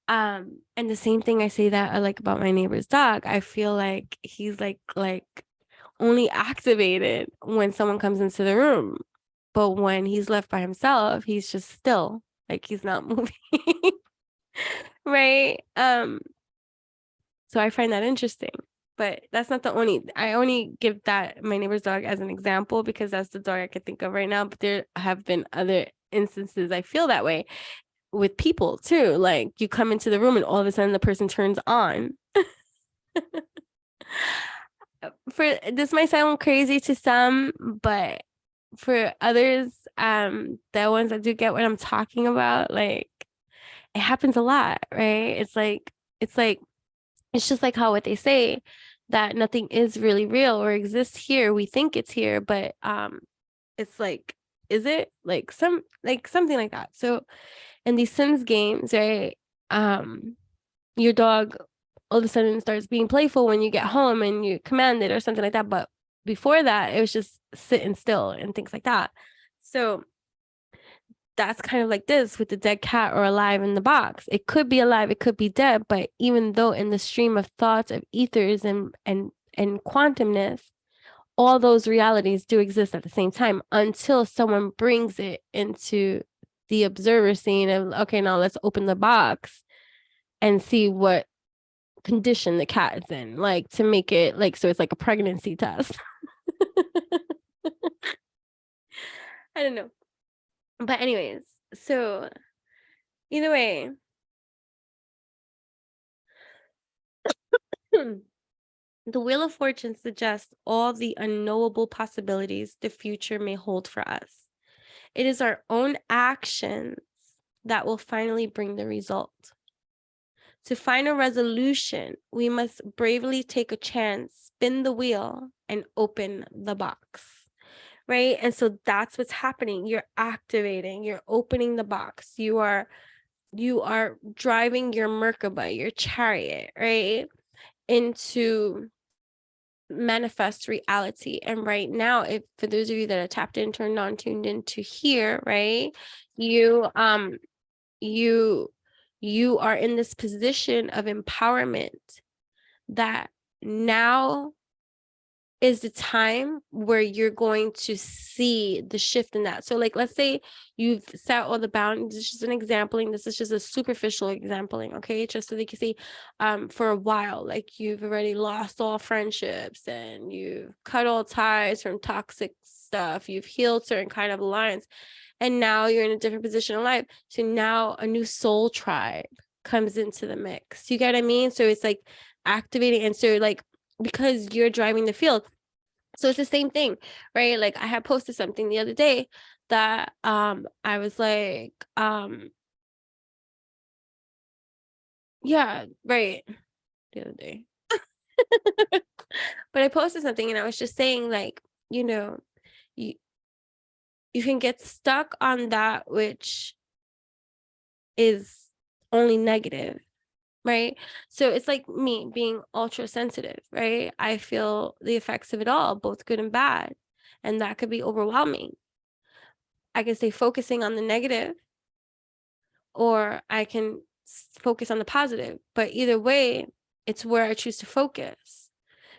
And the same thing I say that I like about my neighbor's dog. I feel like he's like only activated when someone comes into the room, but when he's left by himself, he's just still, like he's not moving. Right? So I find that interesting. But that's not the only, I only give that my neighbor's dog as an example because that's the dog I could think of right now. But there have been other instances I feel that way with people too. Like you come into the room and all of a sudden the person turns on. For this might sound crazy to some, but for others, the ones that do get what I'm talking about, like it happens a lot, right? It's like it's like, it's just like how what they say, that nothing is really real or exists here. We think it's here, but it's like, is it like something like that? So in these Sims games, right? Your dog all of a sudden starts being playful when you get home and you command it or something like that. But before that, it was just sitting still and things like that. So that's kind of like this with the dead cat or alive in the box. It could be alive, it could be dead, but even though in the stream of thoughts of ethers and quantumness, all those realities do exist at the same time until someone brings it into the observer scene of, okay, now let's open the box and see what condition the cat is in, like to make it like, so it's like a pregnancy test. I don't know. But anyways, so either way, the Wheel of Fortune suggests all the unknowable possibilities the future may hold for us. It is our own actions that will finally bring the result. To find a resolution, we must bravely take a chance, spin the wheel, and open the box. Right? And so that's what's happening. You're activating, you're opening the box. You are driving your MERKABA, your chariot, right, into manifest reality. And right now, if for those of you that are tapped into or non-tuned into here, right, you are in this position of empowerment that now is the time where you're going to see the shift in that. So like, let's say you've set all the boundaries. This is just an exampling. This is just a superficial exampling. Okay. Just so they can see, for a while, like you've already lost all friendships and you've cut all ties from toxic stuff. You've healed certain kind of alliance. And now you're in a different position in life. So now a new soul tribe comes into the mix. You get what I mean? So it's like activating. And so like, because you're driving the field. So it's the same thing, right? Like I had posted something the other day that I was like, yeah, right. The other day. But I posted something and I was just saying, like, you know, you can get stuck on that which is only negative. Right. So it's like me being ultra sensitive, right? I feel the effects of it all, both good and bad. And that could be overwhelming. I can stay focusing on the negative, or I can focus on the positive. But either way, it's where I choose to focus.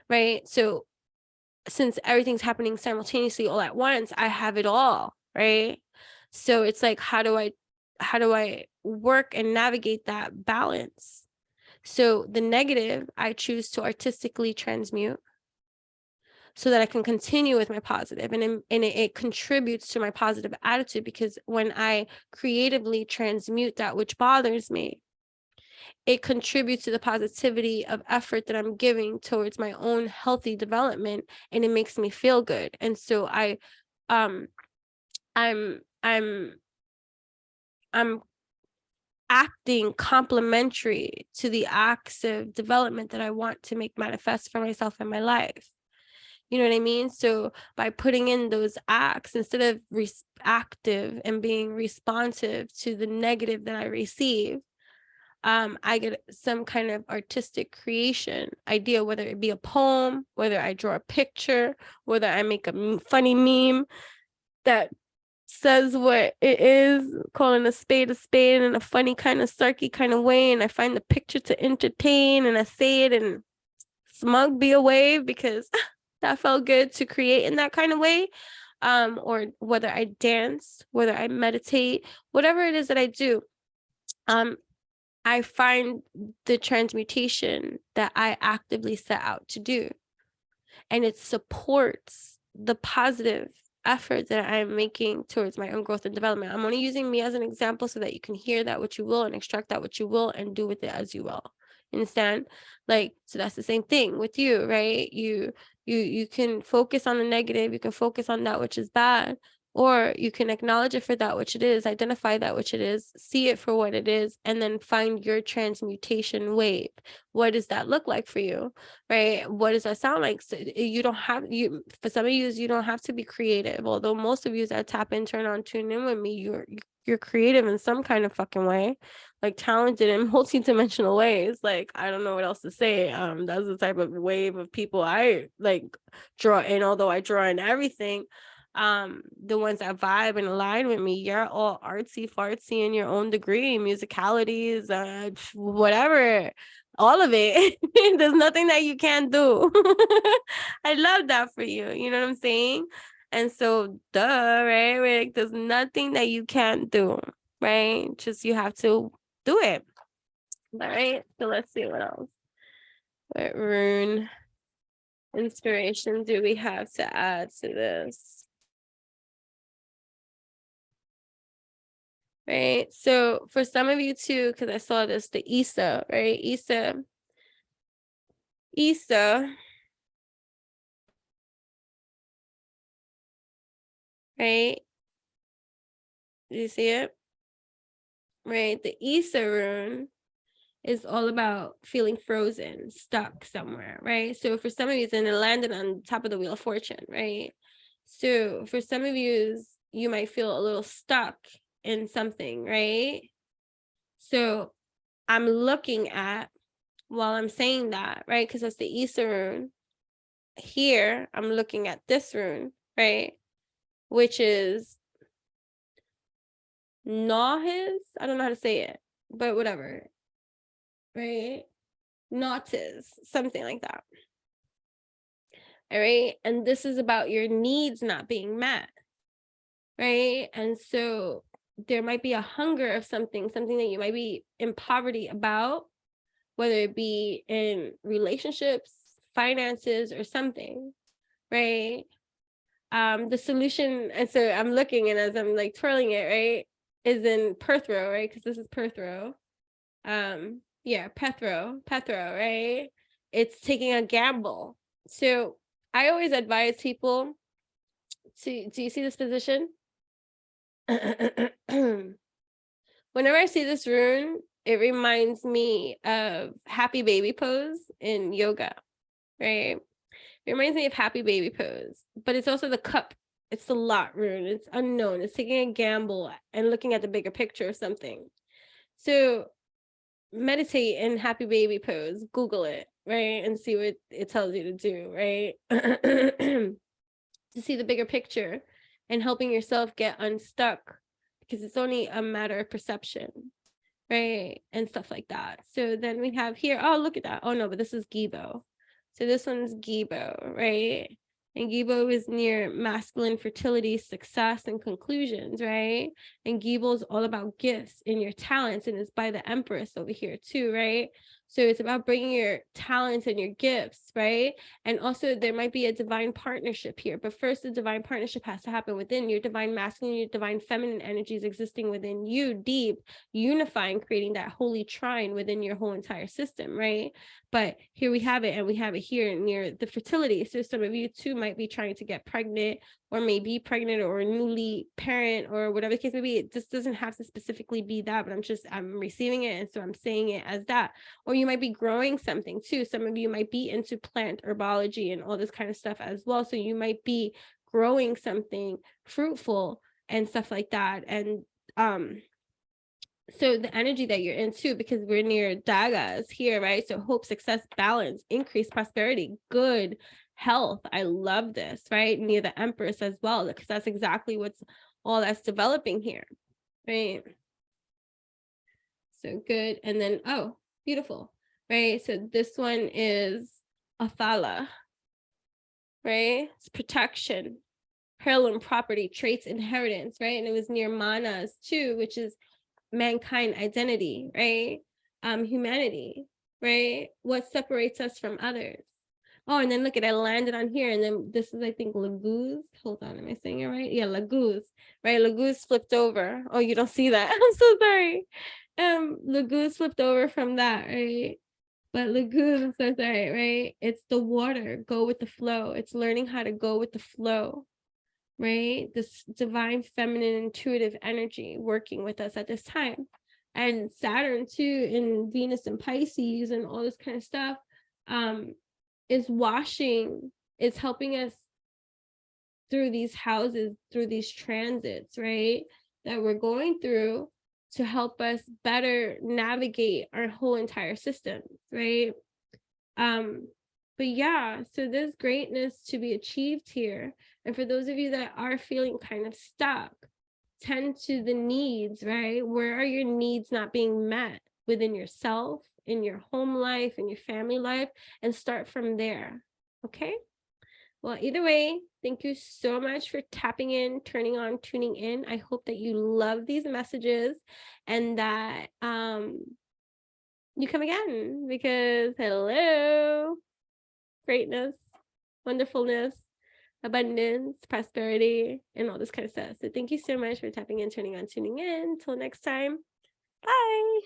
Right. So since everything's happening simultaneously all at once, I have it all. Right. So it's like, how do I work and navigate that balance? So the negative, I choose to artistically transmute so that I can continue with my positive, and it contributes to my positive attitude, because when I creatively transmute that which bothers me, it contributes to the positivity of effort that I'm giving towards my own healthy development, and it makes me feel good. And so I'm acting complementary to the acts of development that I want to make manifest for myself in my life. You know what I mean? So by putting in those acts, instead of reactive and being responsive to the negative that I receive, I get some kind of artistic creation idea, whether it be a poem, whether I draw a picture, whether I make a funny meme that says what it is, calling a spade in a funny kind of snarky kind of way, and I find the picture to entertain, and I say it and smug be a wave because that felt good to create in that kind of way. Or whether I dance, whether I meditate, whatever it is that I do, I find the transmutation that I actively set out to do, and it supports the positive effort that I'm making towards my own growth and development. I'm only using me as an example so that you can hear that what you will and extract that what you will and do with it as you will. Understand? Like, so that's the same thing with you, right? You can focus on the negative, you can focus on that which is bad, Or you can acknowledge it for that which it is, identify that which it is, see it for what it is, and then find your transmutation wave. What does that look like for you, right? What does that sound like? So you don't have, for some of you don't have to be creative. Although most of you that tap in, turn on, tune in with me, you're creative in some kind of fucking way, like talented in multi-dimensional ways. Like, I don't know what else to say. That's the type of wave of people I like draw in, although I draw in everything. The ones that vibe and align with me, you're all artsy fartsy in your own degree, musicalities, whatever, all of it. There's nothing that you can't do. I love that for you. You know what I'm saying? And so, right? Like, there's nothing that you can't do, right? Just you have to do it. All right. So let's see what else. What rune inspiration do we have to add to this? Right. So for some of you too, because I saw this, the Isa, right? Isa. Right? Do you see it? Right. The Isa rune is all about feeling frozen, stuck somewhere, right? So for some of you, and it landed on top of the Wheel of Fortune, right? So for some of you, you might feel a little stuck in something, right? So I'm looking at, while I'm saying that, right? Because that's the Isa rune. Here, I'm looking at this rune, right? Which is Nahis. I don't know how to say it, but whatever, right? Nautis, something like that. All right. And this is about your needs not being met, right? And so there might be a hunger of something that you might be in poverty about, whether it be in relationships, finances, or something, right? The solution, and so I'm looking, and as I'm like twirling it, right, is in Perthro, right? Because this is Perthro. Yeah, Pethro, right? It's taking a gamble. So I always advise people to, do you see this position? Whenever I see this rune, it reminds me of happy baby pose in yoga, right? It reminds me of happy baby pose, but it's also the cup. It's the lot rune. It's unknown. It's taking a gamble and looking at the bigger picture of something. So meditate in happy baby pose. Google it, right? And see what it tells you to do, right? To see the bigger picture and helping yourself get unstuck, because it's only a matter of perception, right? And stuff like that. So then we have here, oh, look at that. Oh no, but this is Gibo. So this one's Gibo, right? And Gibo is near masculine fertility, success, and conclusions, right? And Gibo is all about gifts and your talents, and it's by the Empress over here too, right? So it's about bringing your talents and your gifts, right? And also there might be a divine partnership here, but first the divine partnership has to happen within your divine masculine, your divine feminine energies existing within you, deep, unifying, creating that holy trine within your whole entire system, right? But here we have it, and we have it here near the fertility. So some of you too might be trying to get pregnant, or maybe pregnant, or newly parent, or whatever the case may be. It just doesn't have to specifically be that, but I'm receiving it, and so I'm saying it as that. Or you might be growing something too. Some of you might be into plant herbology and all this kind of stuff as well. So you might be growing something fruitful and stuff like that. And so the energy that you're in too, because we're near dagas here, right? So hope, success, balance, increased prosperity, good health. I love this, right? Near the Empress as well, because that's exactly what's all that's developing here, right? So good. And then, oh, beautiful, right? So this one is Athala, right? It's protection, heirloom property, traits, inheritance, right? And it was near Manas too, which is mankind identity, right? Humanity, right? What separates us from others? Oh, and then look at it, I landed on here, and then this is, I think, Laguz. Hold on, am I saying it right? Yeah, Laguz, right? Laguz flipped over. Oh, you don't see that. I'm so sorry. Laguz flipped over from that, right? But Laguz, I'm so sorry, right? It's the water, go with the flow. It's learning how to go with the flow, right? This divine feminine intuitive energy working with us at this time. And Saturn too, in Venus and Pisces and all this kind of stuff, is washing, is helping us through these houses, through these transits, right? That we're going through to help us better navigate our whole entire system, right? But yeah, so there's greatness to be achieved here. And for those of you that are feeling kind of stuck, tend to the needs, right? Where are your needs not being met within yourself, in your home life, in your family life, and start from there, okay? Well, either way, thank you so much for tapping in, turning on, tuning in. I hope that you love these messages and that you come again, because hello, greatness, wonderfulness, abundance, prosperity, and all this kind of stuff. So thank you so much for tapping in, turning on, tuning in. Till next time, bye.